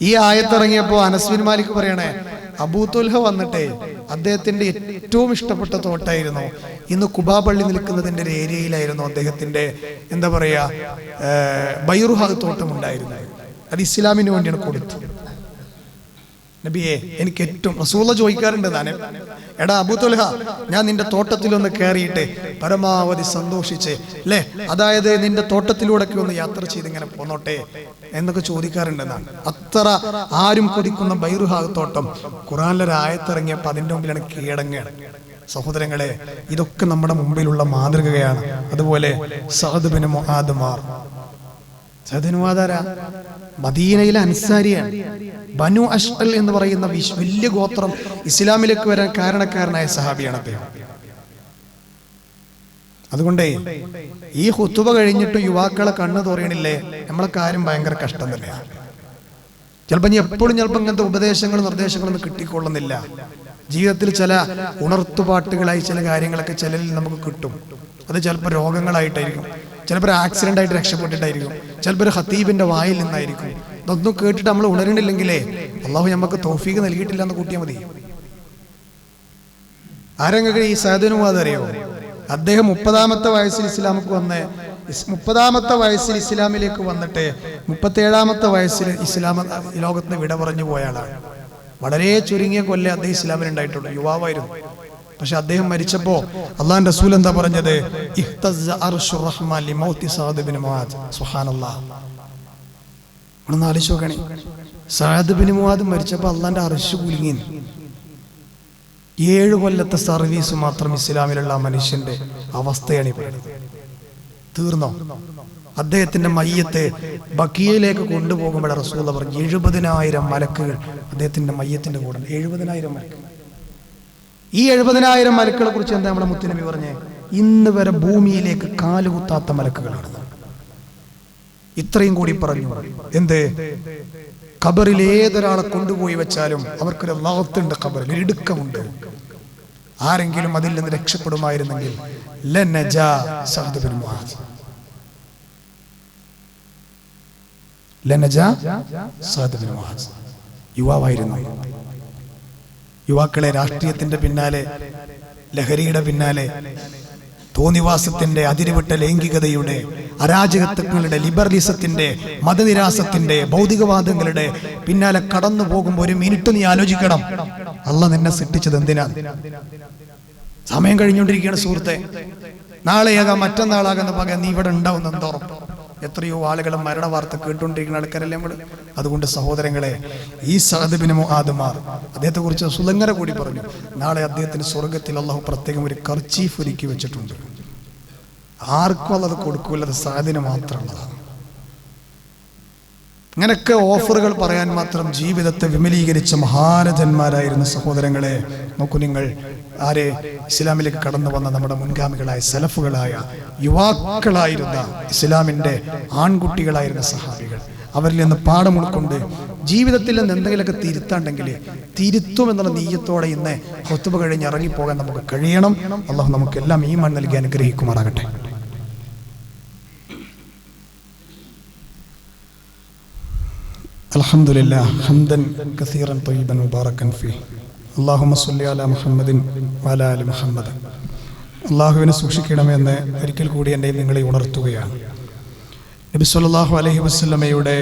ഈ ആയത്തിറങ്ങിയപ്പോ അനസ് ബിൻ മാലിക് പറയണേ, അബൂ ത്വൽഹ വന്നിട്ടേ അദ്ദേഹത്തിന്റെ ഏറ്റവും ഇഷ്ടപ്പെട്ട തോട്ടായിരുന്നു. ഇന്ന് കുബാ പള്ളി നിൽക്കുന്നതിന്റെ ഒരു ഏരിയയിലായിരുന്നു അദ്ദേഹത്തിന്റെ എന്താ പറയാ ബൈറുഹ തോട്ടം ഉണ്ടായിരുന്നു. അത് ഇസ്ലാമിന് വേണ്ടിയാണ് കൊടുത്തു. നബിയെ, എനിക്ക് ഏറ്റവും റസൂല ചോദിക്കാറുണ്ട്, താനെ എടാ അബൂ ത്വൽഹ, ഞാൻ നിന്റെ തോട്ടത്തിലൊന്ന് കയറിയിട്ട് പരമാവധി സന്തോഷിച്ച് അതായത് നിന്റെ തോട്ടത്തിലൂടെയൊക്കെ ഒന്ന് യാത്ര ചെയ്ത് ഇങ്ങനെ പോന്നോട്ടെ എന്നൊക്കെ ചോദിക്കാറുണ്ടെന്നാണ്. അത്ര ആരും കൊതിക്കുന്ന ബൈറുഹ തോട്ടം ഖുർആനിലെ ആയത്തിറങ്ങിയപ്പോൾ അതിന്റെ മുമ്പിലാണ് കീഴടങ്ങുകയാണ്. സഹോദരങ്ങളെ, ഇതൊക്കെ നമ്മുടെ മുമ്പിലുള്ള മാതൃകയാണ്. അതുപോലെ സഅദ് ബിൻ മുആദ് മദീനയിലെ അൻസാരിയാണ്. ബനു അഷ്അൽ എന്ന് പറയുന്ന വലിയ ഗോത്രം ഇസ്ലാമിലേക്ക് വരാൻ കാരണക്കാരനായ സഹാബിയാണ് അദ്ദേഹം. അതുകൊണ്ടേ ഈ ഖുതുബ കഴിഞ്ഞിട്ട് യുവാക്കളെ കണ്ണു തോറിയണില്ലേ, നമ്മളെ കാര്യം ഭയങ്കര കഷ്ടം തന്നെയാണ്. ചിലപ്പോൾ എപ്പോഴും ഇങ്ങനത്തെ ഉപദേശങ്ങളും നിർദ്ദേശങ്ങളൊന്നും കിട്ടിക്കൊള്ളുന്നില്ല. ജീവിതത്തിൽ ചില ഉണർത്തുപാട്ടുകളായി ചില കാര്യങ്ങളൊക്കെ ചിലരിൽ നമുക്ക് കിട്ടും. അത് ചിലപ്പോൾ രോഗങ്ങളായിട്ടായിരിക്കും, ചിലപ്പോൾ ആക്സിഡന്റ് ആയിട്ട് രക്ഷപ്പെട്ടിട്ടായിരിക്കും, ചിലപ്പോൾ ഒരു ഖതീബിന്റെ വായിൽ നിന്നായിരിക്കും. ഇതൊന്നും കേട്ടിട്ട് നമ്മൾ ഉണരണില്ലെങ്കിലേ അള്ളാഹു നമുക്ക് തൗഫീഖ് നൽകിയിട്ടില്ല എന്ന് കൂട്ടിയാൽ മതി. ആരെങ്കിലും ഈ സഅദ് ബിൻ മുആദ് അറിയോ? അദ്ദേഹം 30-ാമത്തെ വയസ്സിൽ ഇസ്ലാമിലേക്ക് വന്ന് 30-ാമത്തെ വയസ്സിൽ ഇസ്ലാമിലേക്ക് വന്നിട്ട് 37-ാമത്തെ വയസ്സിൽ ഇസ്ലാം ലോകത്തിന് വിട പറഞ്ഞു പോയ ആളാണ്. വളരെ ചുരുങ്ങിയ കൊല്ലം അദ്ദേഹം ഇസ്ലാമിൽ ഉണ്ടായിട്ടുള്ളൂ. യുവാവായിരുന്നു. പക്ഷെ അദ്ദേഹം മരിച്ചപ്പോ അള്ളാഹുവിന്റെ റസൂൽ എന്താ പറഞ്ഞത്? ഇഹ്തസ്സ അർശുർ റഹ്മാൻ ലിമൗതി സഅദ് ബിൻ മുആദ്. സുബ്ഹാനല്ലാഹ്. ഒന്ന് ആലോചിച്ച് നോക്കണേ, സഅദ് ബിൻ മുആദ് മരിച്ചപ്പോ അള്ളാന്റെ അർശ് കുലുങ്ങി. 7 കൊല്ലത്തെ സർവീസ് മാത്രം ഇസ്ലാമിലുള്ള മനുഷ്യന്റെ അവസ്ഥയാണ് ഈ പറയുന്നത്. തീർന്നോ? അദ്ദേഹത്തിന്റെ മയ്യത്ത് ബഖീയിലേക്ക് കൊണ്ടുപോകുമ്പോൾ റസൂൽ പറഞ്ഞു 70,000 മലക്കുകൾ അദ്ദേഹത്തിന്റെ മയ്യത്തിന്റെ കൂടെ. 70,000 മലക്കുകൾ. ഈ 70,000 മലക്കുകളെ കുറിച്ച് എന്താ നമ്മുടെ മുത്തുനബി പറഞ്ഞേ? ഇന്ന് വരെ ഭൂമിയിലേക്ക് കാലുകുത്താത്ത മലക്കുകളാണ്. ഇത്രയും കൂടി പറഞ്ഞു. എന്ത്? ഖബറിൽ ഏതൊരാളെ കൊണ്ടുപോയി വെച്ചാലും അവർക്കൊരു ലഗത്തുണ്ട്, ഖബറിൽ ഒരു ഇടുക്കമുണ്ട്. ആരെങ്കിലും അതിൽ നിന്ന് രക്ഷപ്പെടുമായിരുന്നെങ്കിൽ ലനജാ സഅദ് ബിൻ മുആദ്. ലനജാ സഅദ് ബിൻ മുആദ്. യുവാവായിരുന്നു. യുവാക്കളെ രാഷ്ട്രീയത്തിന്റെ പിന്നാലെ, ലഹരിയുടെ പിന്നാലെ, തോന്നിവാസത്തിന്റെ, അതിരുവിട്ട ലൈംഗികതയുടെ, അരാജകത്വങ്ങളുടെ, ലിബറലിസത്തിന്റെ, മതനിരാസത്തിന്റെ, ഭൗതികവാദങ്ങളുടെ പിന്നാലെ കടന്നു പോകുമ്പോൾ ഒരു മിനിറ്റ് നീ ആലോചിക്കണം, അള്ളാഹ് നിന്നെ സൃഷ്ടിച്ചത് എന്തിനാണ്? സമയം കഴിഞ്ഞുകൊണ്ടിരിക്കുകയാണ് സുഹൃത്തെ. നാളെയാകാം, മറ്റന്നാളാകുന്ന പകരം നീ ഇവിടെ ഉണ്ടാവുന്ന എന്തോറപ്പ്? എത്രയോ ആളുകൾ മരണ വാർത്ത കേട്ടുകൊണ്ടിരിക്കുന്ന ആൾക്കാരല്ലേ നമ്മൾ. അതുകൊണ്ട് സഹോദരങ്ങളെ, ഈ സഅദ് ബിൻ മുആദ് അദ്ദേഹത്തെ കുറിച്ച് സുലങ്ങര കൂടി പറഞ്ഞു, നാളെ അദ്ദേഹത്തിന് സ്വർഗത്തിൽ അള്ളാഹു പ്രത്യേകം ഒരു കർച്ചീഫ് ഒരുക്കി വെച്ചിട്ടുണ്ട്. ആർക്കും അത് കൊടുക്കൂല, അത് സഅദിന് മാത്രമുള്ളതാണ്. ഇങ്ങനൊക്കെ ഓഫറുകൾ പറയാൻ മാത്രം ജീവിതത്തെ വിമലീകരിച്ച മഹാരഥന്മാരായിരുന്ന സഹോദരങ്ങളെ നോക്കൂ നിങ്ങൾ. ആരെ? ഇസ്ലാമിലേക്ക് കടന്നു വന്ന നമ്മുടെ മുൻഗാമികളായ സലഫുകളായ യുവാക്കളായിരുന്ന ഇസ്ലാമിന്റെ ആൺകുട്ടികളായിരുന്ന സഹാബികൾ. അവരിൽ നിന്ന് പാഠം ഉൾക്കൊണ്ട് ജീവിതത്തിൽ നിന്ന് എന്തെങ്കിലുമൊക്കെ തിരുത്താണ്ടെങ്കിൽ തിരുത്തുമെന്നുള്ള നീയത്തോടെ ഇന്ന് ഖുത്ബ കഴിഞ്ഞ് ഇറങ്ങിപ്പോകാൻ നമുക്ക് കഴിയണം. അള്ളാഹു നമുക്കെല്ലാം ഈമാൻ നൽകി അനുഗ്രഹിക്കുമാറാകട്ടെ. അൽഹംദുലില്ലാഹ് ഹംദൻ കസീറൻ ത്വയ്യിബൻ മുബാറകൻ ഫീഹി. അല്ലാഹുമ്മ സ്വല്ലി അലാ മുഹമ്മദിൻ വഅലാ ആലി മുഹമ്മദ്. അള്ളാഹുവിനെ സൂക്ഷിക്കണമെന്ന് ഒരിക്കൽ കൂടി എൻ്റെ നിങ്ങളെ ഉണർത്തുകയാണ്. നബി സല്ലല്ലാഹു അലൈഹി വസല്ലമയുടെ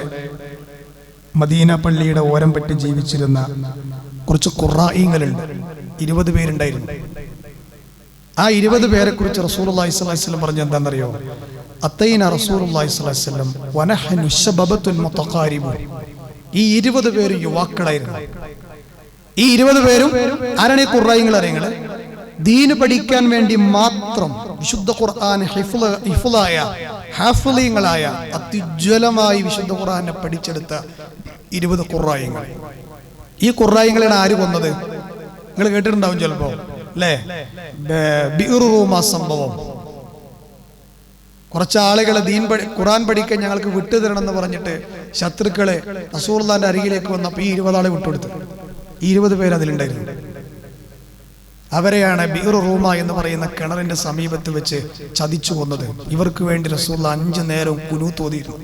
മദീന പള്ളിയുടെ ഓരം പെട്ട് ജീവിച്ചിരുന്ന കുറച്ച് ഖുറാഇങ്ങളുണ്ട്. 20 പേരുണ്ടായിരുന്നു. ആ 20 പേരെ കുറിച്ച് റസൂലുള്ളാഹി സ്വല്ലല്ലാഹു അലൈഹി വസല്ലം പറഞ്ഞ എന്താണെന്നറിയോ? അത്തൈന റസൂലുള്ളാഹി സ്വല്ലല്ലാഹു അലൈഹി വസല്ലം വനഹ്നു ശബബത്തുൻ മുതഖാരിബുൻ. ഈ 20 പേരും യുവാക്കളായിരുന്നു. ഈ 20 പേരും ആരാണ് ഈ ഖുറാഇങ്ങൾ അറിയുന്നത്? ദീന് പഠിക്കാൻ വേണ്ടി മാത്രം വിശുദ്ധ ഖുർആൻ ഹിഫ്ളായ ഹാഫിളീങ്ങളായ അത്യുജ്വലമായി വിശുദ്ധ ഖുർആനെ പഠിച്ചെടുത്ത 20 ഖുറാഇങ്ങൾ. ഈ ഖുറാഇങ്ങളാണ് ആര് കൊന്നത്? നിങ്ങൾ കേട്ടിട്ടുണ്ടാവും ചിലപ്പോ അല്ലേ? ബിഉർ റൂമ സംഭവം. കുറച്ച് ആളുകളെ ഖുർആൻ പഠിക്കാൻ ഞങ്ങൾക്ക് വിട്ടുതരണം എന്ന് പറഞ്ഞിട്ട് ശത്രുക്കളെ റസൂലുള്ളാഹിന്റെ അരികിലേക്ക് വന്നപ്പോൾ ഈ 20 ആളെ വിട്ടുകൊടുത്തു. 20 പേര് അതിലുണ്ടായിരുന്നു. അവരെയാണ് ബിഉർ റൂമ എന്ന് പറയുന്ന കിണറിന്റെ സമീപത്ത് വെച്ച് ചതിച്ചു കൊന്നത്. ഇവർക്ക് വേണ്ടി റസൂലുള്ളാഹി 5 നേരവും ഖുനൂത്ത് ഓതിയിരുന്നു.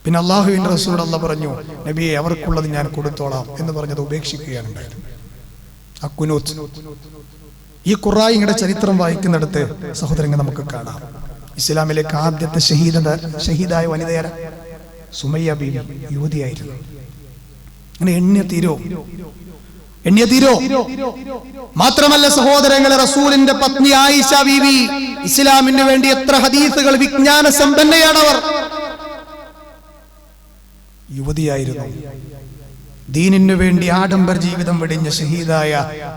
പിന്നെ അല്ലാഹുവിന്റെ റസൂൽ അല്ലാഹ് പറഞ്ഞു, നബിയെ അവർക്കുള്ളത് ഞാൻ കൊടുത്തോളാം എന്ന് പറഞ്ഞത് ഉപേക്ഷിക്കുകയാണ് ഉണ്ടായത്. ആ ഖുനൂത്ത്. ഈ ഖുറാഇങ്ങളുടെ ചരിത്രം വായിക്കുന്നിടത്ത് സഹോദരങ്ങൾ നമുക്ക് കാണാം. ഇസ്ലാമിലേക്ക് ആദ്യത്തെ ഷഹീദായ വനിതയാര സുമയ്യ ബീവി, യുവതിയായിരുന്നു. അങ്ങനെ എണ്ണിയ തീരോ. മാത്രമല്ല സഹോദരങ്ങളെ, റസൂലിന്റെ പത്നി ആയിഷ ബീവി ഇസ്ലാമിന് വേണ്ടി എത്ര ഹദീസുകൾ, വിജ്ഞാന സമ്പന്നയാണവർ. യുവതിയായിരുന്നു. ദീനിനു വേണ്ടി ആഡംബര ജീവിതം വെടിഞ്ഞ ഷഹീദായ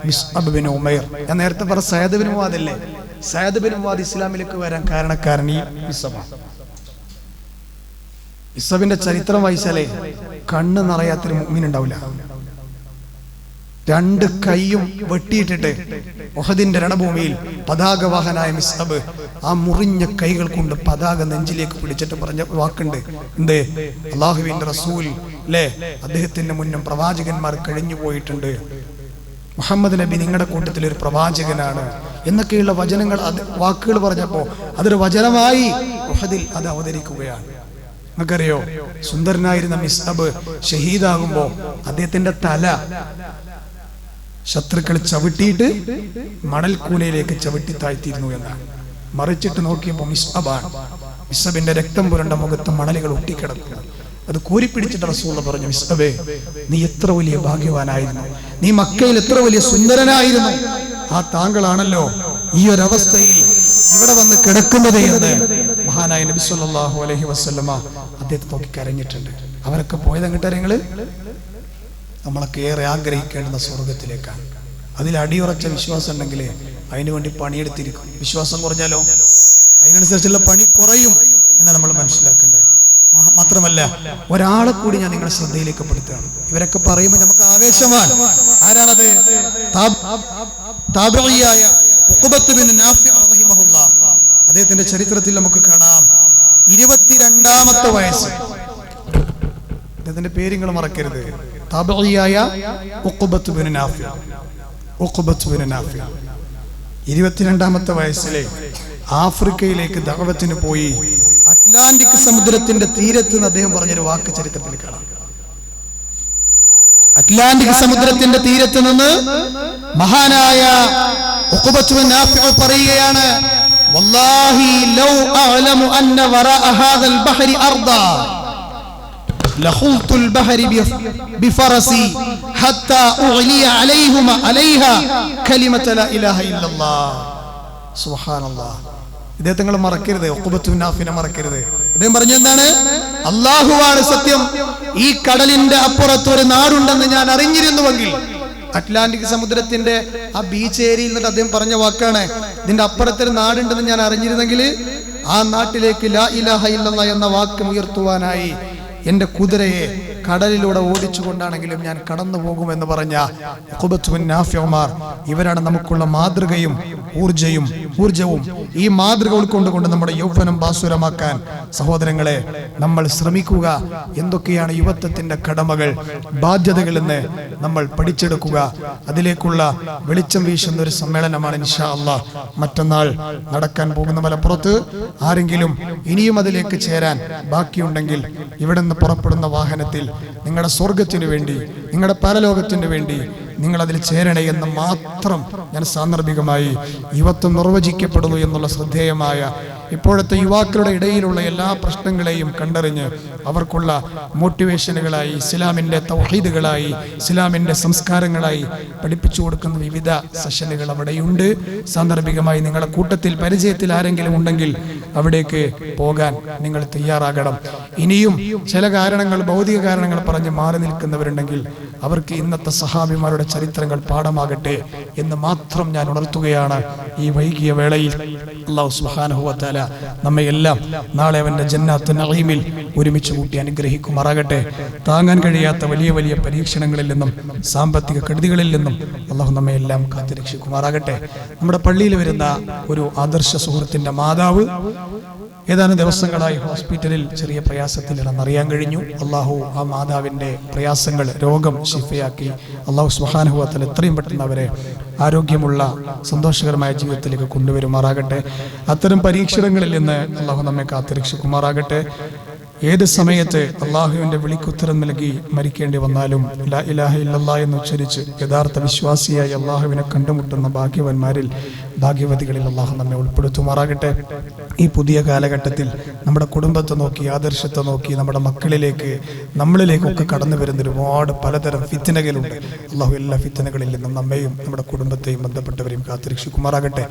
മിസ്അബ് ബിൻ ഉമൈർ. ഞാൻ നേരത്തെ പറഞ്ഞ സഅദ് ബിൻ മുആദ് അല്ലേ? സഅദ് ബിൻ മുആദ് ഇസ്ലാമിലേക്ക് വരാൻ കാരണക്കാരൻ ഈ മിസ്അബാണ്. മിസ്അബിന്റെ ചരിത്രം വായിച്ചാലേ കണ്ണ് നിറയാത്തൊരു മുഅ്മിൻ ഉണ്ടാവില്ല. 2 കൈയും വെട്ടിയിട്ടിട്ട് ഉഹദിന്റെ രണഭൂമിയിൽ പതാകവാഹനായ മിസ്അബ് ആ മുറിഞ്ഞ കൈകൾ കൊണ്ട് പതാക നെഞ്ചിലേക്ക് പിടിച്ചിട്ട് പറഞ്ഞ വാക്കുണ്ട്. എന്തേ? അല്ലാഹുവിന്റെ റസൂൽ അല്ലേ, അദ്ദേഹത്തിന്റെ മുന്നും പ്രവാചകന്മാർ കഴിഞ്ഞു പോയിട്ടുണ്ട്, മുഹമ്മദ് നബി നിങ്ങളുടെ കൂട്ടത്തിൽ ഒരു പ്രവാചകനാണ് എന്നൊക്കെയുള്ള വാക്കുകൾ പറഞ്ഞപ്പോ അതൊരു വചനമായി ഉഹദിൽ അത് അവതരിക്കുകയാണ്. നിങ്ങൾക്കറിയോ, സുന്ദരനായിരുന്ന മിസ്അബ് ഷഹീദാകുമ്പോ അദ്ദേഹത്തിന്റെ തല ശത്രുക്കൾ ചവിട്ടിയിട്ട് മണൽക്കൂനയിലേക്ക് ചവിട്ടി താഴ്ത്തിയിരുന്നു എന്നാണ്. മറിച്ചിട്ട് നോക്കിയപ്പോൾ മിസ്അബാണ്. മിസ്അബിന്റെ രക്തം പുരണ്ട മുഖത്ത് മണലുകൾ ഒട്ടിക്കിടക്കുന്നു. അത് കോരിപ്പിടിച്ചിട്ട് റസൂൽ പറഞ്ഞു, മിസ്അബേ, നീ എത്ര വലിയ ഭാഗ്യവാനായിരുന്നു, നീ മക്കയിൽ എത്ര വലിയ സുന്ദരനായിരുന്നു. ആ താങ്കളാണല്ലോ ഈ ഒരവസ്ഥയിൽ ഇവിടെ വന്ന് കിടക്കുന്നത് എന്ന് മഹാനായ നബി സല്ലല്ലാഹു അലൈഹി വസല്ലമ അദ്ദേഹത്തെ നോക്കി കരഞ്ഞിട്ടുണ്ട്. അവരൊക്കെ പോയത് എങ്ങോട്ടറിയങ്ങള്? നമ്മളൊക്കെ ഏറെ ആഗ്രഹിക്കേണ്ടുന്ന സ്വർഗത്തിലേക്കാണ്. അതിൽ അടിയുറച്ച വിശ്വാസം ഉണ്ടെങ്കിൽ അതിനുവേണ്ടി പണിയെടുത്തിരിക്കും. വിശ്വാസം കുറഞ്ഞാലോ അതിനനുസരിച്ചുള്ള പണി കുറയും എന്നാണ് നമ്മൾ മനസ്സിലാക്കേണ്ടത്. മാത്രമല്ല, ഒരാളെ കൂടി ഞാൻ നിങ്ങളുടെ ശ്രദ്ധയിലേക്ക് പെടുത്തുകയാണ്. ഇവരൊക്കെ പറയുമ്പോൾ നമുക്ക് ആവേശമാണ്. ആരാണത്? താബിഈയായ ഉഖബത്ത് ബിൻ നാഫിഅ റഹിമഹുല്ലാഹ്. അദ്ദേഹത്തിന്റെ ചരിത്രത്തിൽ നമുക്ക് കാണാം 22ാമത്തെ വയസ്സ്. അദ്ദേഹത്തിന്റെ പേര് നിങ്ങൾ മറക്കരുത്. താബിഈയായ ഉഖബത്ത് ബിൻ നാഫിഅ. 22ാമത്തെ വയസ്സിലെ ആഫ്രിക്കയിലേക്ക് ദഅവത്തിന് പോയി. അറ്റ്ലാന്റിക് സമുദ്രത്തിന്റെ തീരത്ത് നിന്ന് അദ്ദേഹം പറഞ്ഞൊരു വാക്ക് ചരിത്രത്തിൽ കാണാം. അറ്റ്ലാന്റിക് സമുദ്രത്തിന്റെ തീരത്ത് നിന്ന് മഹാനായ ഉഖബത്ത് ബിൻ നാഫിഅ പറയുകയാണ്, വല്ലാഹി ലൗ അഅലമു അന്ന വറാഅ ഹാദൽ ബഹരി അർദാ ലഖുൽതുൽ ബഹരി ബിഫറസി ഹത്താ ഉഗ്ലിയ അലൈഹാ കലിമത ലാ ഇലാഹ ഇല്ലല്ലാഹ്. സുബ്ഹാനല്ലാഹ്. ഇദ്ദേഹത്തെ നിങ്ങൾ മറക്കരുത്, ഉഖബത്ത് ബിൻ നാഫിനെ മറക്കരുത്. അദ്ദേഹം പറഞ്ഞു എന്താണ്? അല്ലാഹുവാണ് സത്യം, ഈ കടലിന്റെ അപ്പുറത്ത് ഒരു നാടുണ്ടെന്ന് ഞാൻ അറിഞ്ഞിരുന്നുവെങ്കിൽ, അറ്റ്ലാന്റിക് സമുദ്രത്തിന്റെ ആ ബീച്ച് ഏരിയയിൽ നിന്നിട്ട് അദ്ദേഹം പറഞ്ഞ വാക്കാണ്, ഇതിന്റെ അപ്പുറത്തൊരു നാടുണ്ടെന്ന് ഞാൻ അറിഞ്ഞിരുന്നെങ്കിൽ ആ നാട്ടിലേക്ക് ലാ ഇലാഹ ഇല്ലല്ലാഹ് എന്ന വാക്ക് ഉയർത്തുവാനായി എൻ്റെ കുതിരയെ കടലിലൂടെ ഓടിച്ചുകൊണ്ടാണെങ്കിലും ഞാൻ കടന്നു പോകുമെന്ന് പറഞ്ഞ ഉഖബത്ത് ബിൻ നാഫി ഉമർ, ഇവരാണ് നമുക്കുള്ള മാതൃകയും ഊർജവും. ഈ മാതൃക ഉൾക്കൊണ്ടുകൊണ്ട് നമ്മുടെ യൗവനം ബാസുരമാക്കാൻ സഹോദരങ്ങളെ നമ്മൾ ശ്രമിക്കുക. എന്തൊക്കെയാണ് യുവത്വത്തിന്റെ കടമകൾ, ബാധ്യതകൾ എന്ന് നമ്മൾ പഠിച്ചെടുക്കുക. അതിലേക്കുള്ള വെളിച്ചം വീശുന്ന ഒരു സമ്മേളനമാണ് ഇൻഷാ അല്ലാഹ് മറ്റന്നാൾ നടക്കാൻ പോകുന്ന മലപ്പുറത്ത്. ആരെങ്കിലും ഇനിയും അതിലേക്ക് ചേരാൻ ബാക്കിയുണ്ടെങ്കിൽ ഇവിടെ നിന്ന് പുറപ്പെടുന്ന വാഹനത്തിൽ നിങ്ങളുടെ സ്വർഗത്തിനു വേണ്ടി, നിങ്ങളുടെ പരലോകത്തിനു വേണ്ടി നിങ്ങൾ അതിൽ ചേരണേ എന്ന് മാത്രം ഞാൻ സാന്ദർഭികമായി, യുവത്വം നിർവചിക്കപ്പെടുന്നു എന്നുള്ള ശ്രദ്ധേയമായ ഇപ്പോഴത്തെ യുവാക്കളുടെ ഇടയിലുള്ള എല്ലാ പ്രശ്നങ്ങളെയും കണ്ടറിഞ്ഞ് അവർക്കുള്ള മോട്ടിവേഷനുകളായി, ഇസ്ലാമിൻ്റെ തൗഹീദുകളായി, ഇസ്ലാമിൻ്റെ സംസ്കാരങ്ങളായി പഠിപ്പിച്ചു കൊടുക്കുന്ന വിവിധ സെഷനുകൾ അവിടെയുണ്ട്. സാന്ദർഭികമായി നിങ്ങളുടെ കൂട്ടത്തിൽ പരിചയത്തിൽ ആരെങ്കിലും ഉണ്ടെങ്കിൽ അവിടേക്ക് പോകാൻ നിങ്ങൾ തയ്യാറാകണം. ഇനിയും ചില കാരണങ്ങൾ, ഭൗതിക കാരണങ്ങൾ പറഞ്ഞ് മാറി നിൽക്കുന്നവരുണ്ടെങ്കിൽ അവർക്ക് ഇന്നത്തെ സഹാബിമാരുടെ ചരിത്രങ്ങൾ പാഠമാകട്ടെ എന്ന് മാത്രം ഞാൻ ഉണർത്തുകയാണ് ഈ വൈകിയ വേളയിൽ. അല്ലാഹു സുബ്ഹാനഹു വ തആല നമ്മയെല്ലാം നാളെ അവന്റെ ജന്നാത്തുൻ നഈമിൽ ഒരുമിച്ച് കൂട്ടി അനുഗ്രഹിക്കുമാറാകട്ടെ. താങ്ങാൻ കഴിയാത്ത വലിയ വലിയ പരീക്ഷണങ്ങളിൽ നിന്നും സാമ്പത്തിക കെടുതികളിൽ നിന്നും അല്ലാഹു നമ്മയെല്ലാം കാത്തുരക്ഷിക്കുമാറാകട്ടെ. നമ്മുടെ പള്ളിയിൽ വരുന്ന ഒരു ആദർശ സുഹൃത്തിന്റെ മാതാവ് ഏതാനും ദിവസങ്ങളായി ഹോസ്പിറ്റലിൽ ചെറിയ പ്രയാസത്തിലാണെന്നറിയാൻ കഴിഞ്ഞു. അള്ളാഹു ആ മാതാവിൻ്റെ പ്രയാസങ്ങൾ, രോഗം ശിഫയാക്കി അള്ളാഹു സുബ്ഹാനഹു വ തആല എത്രയും പെട്ടെന്ന് അവരെ ആരോഗ്യമുള്ള സന്തോഷകരമായ ജീവിതത്തിലേക്ക് കൊണ്ടുവരുമാറാകട്ടെ. അത്തരം പരീക്ഷണങ്ങളിൽ നിന്ന് അള്ളാഹു നമ്മെ കാത്തുരക്ഷിക്കുമാറാകട്ടെ. ഏത് സമയത്ത് അള്ളാഹുവിൻ്റെ വിളിക്കുത്തരം നൽകി മരിക്കേണ്ടി വന്നാലും ലാ ഇലാഹ ഇല്ലല്ലാഹ് എന്ന് ഉച്ചരിച്ച് യഥാർത്ഥ വിശ്വാസിയായി അള്ളാഹുവിനെ കണ്ടുമുട്ടുന്ന ഭാഗ്യവന്മാരിൽ, ഭാഗ്യവതികളിൽ അള്ളാഹു നമ്മെ ഉൾപ്പെടുത്തുമാറാകട്ടെ. ഈ പുതിയ കാലഘട്ടത്തിൽ നമ്മുടെ കുടുംബത്തെ നോക്കി, ആദർശത്തെ നോക്കി, നമ്മുടെ മക്കളിലേക്ക്, നമ്മളിലേക്കൊക്കെ കടന്നു വരുന്ന ഒരുപാട് പലതരം ഫിത്നകളുണ്ട്. അള്ളാഹു എല്ലാ ഫിത്നകളിൽ നിന്നും നമ്മെയും നമ്മുടെ കുടുംബത്തെയും ബന്ധപ്പെട്ടവരെയും കാത്തുരക്ഷിക്കുമാറാകട്ടെ.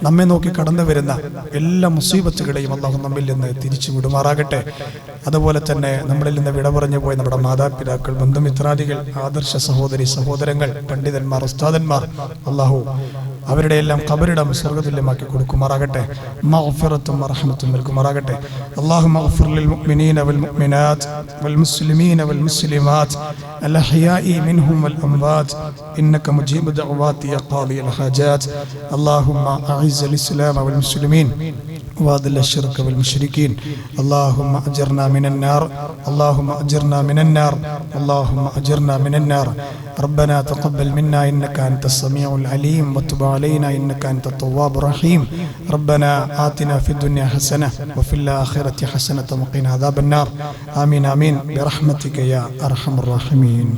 നമ്മെ നോക്കി കടന്നു വരുന്ന എല്ലാ മുസീബത്തുകളെയും അള്ളാഹു നമ്മിൽ നിന്ന് തിരിച്ചു വിടുമാറാകട്ടെ. അതുപോലെ തന്നെ നമ്മളിൽ നിന്ന് വിട പറഞ്ഞു പോയ നമ്മുടെ മാതാപിതാക്കൾ, ബന്ധുമിത്രാദികൾ, ആദർശ സഹോദരി സഹോദരങ്ങൾ, പണ്ഡിതന്മാർ, ഉസ്താദന്മാർ, അള്ളാഹു അവരുടെ എല്ലാം ഖബറിടം സ്വർഗ്ഗതുല്യമാക്കി കൊടുക്കുമാറാകട്ടെ. മഗ്ഫിറത്തും റഹ്മത്തും നൽകുമാറാകട്ടെ. അല്ലാഹുമ്മ ഗ്ഫിർ ലിൽ മുഅ്മിനീന വൽ മുഅ്മിനാത്ത് വൽ മുസ്ലിമീന വൽ മുസ്ലിമാത്ത് അൽ അഹ്യാഇ മിൻഹും വൽ അംവാത്ത് ഇന്നക മുജീബു ദഅവാതി യാ ഖാദിയൽ ഹാജാത്ത്. അല്ലാഹുമ്മ അഇസ്സൽ ഇസ്ലാമ വൽ മുസ്ലിമീൻ وأذل الشرك والمشركين. اللهم أجرنا من النار، اللهم أجرنا من النار، اللهم أجرنا من النار. ربنا تقبل منا إنك أنت السميع العليم وتب علينا إنك أنت التواب الرحيم. ربنا آتنا في الدنيا حسنة وفي الآخرة حسنة وقنا عذاب النار. آمين آمين برحمتك يا أرحم الراحمين.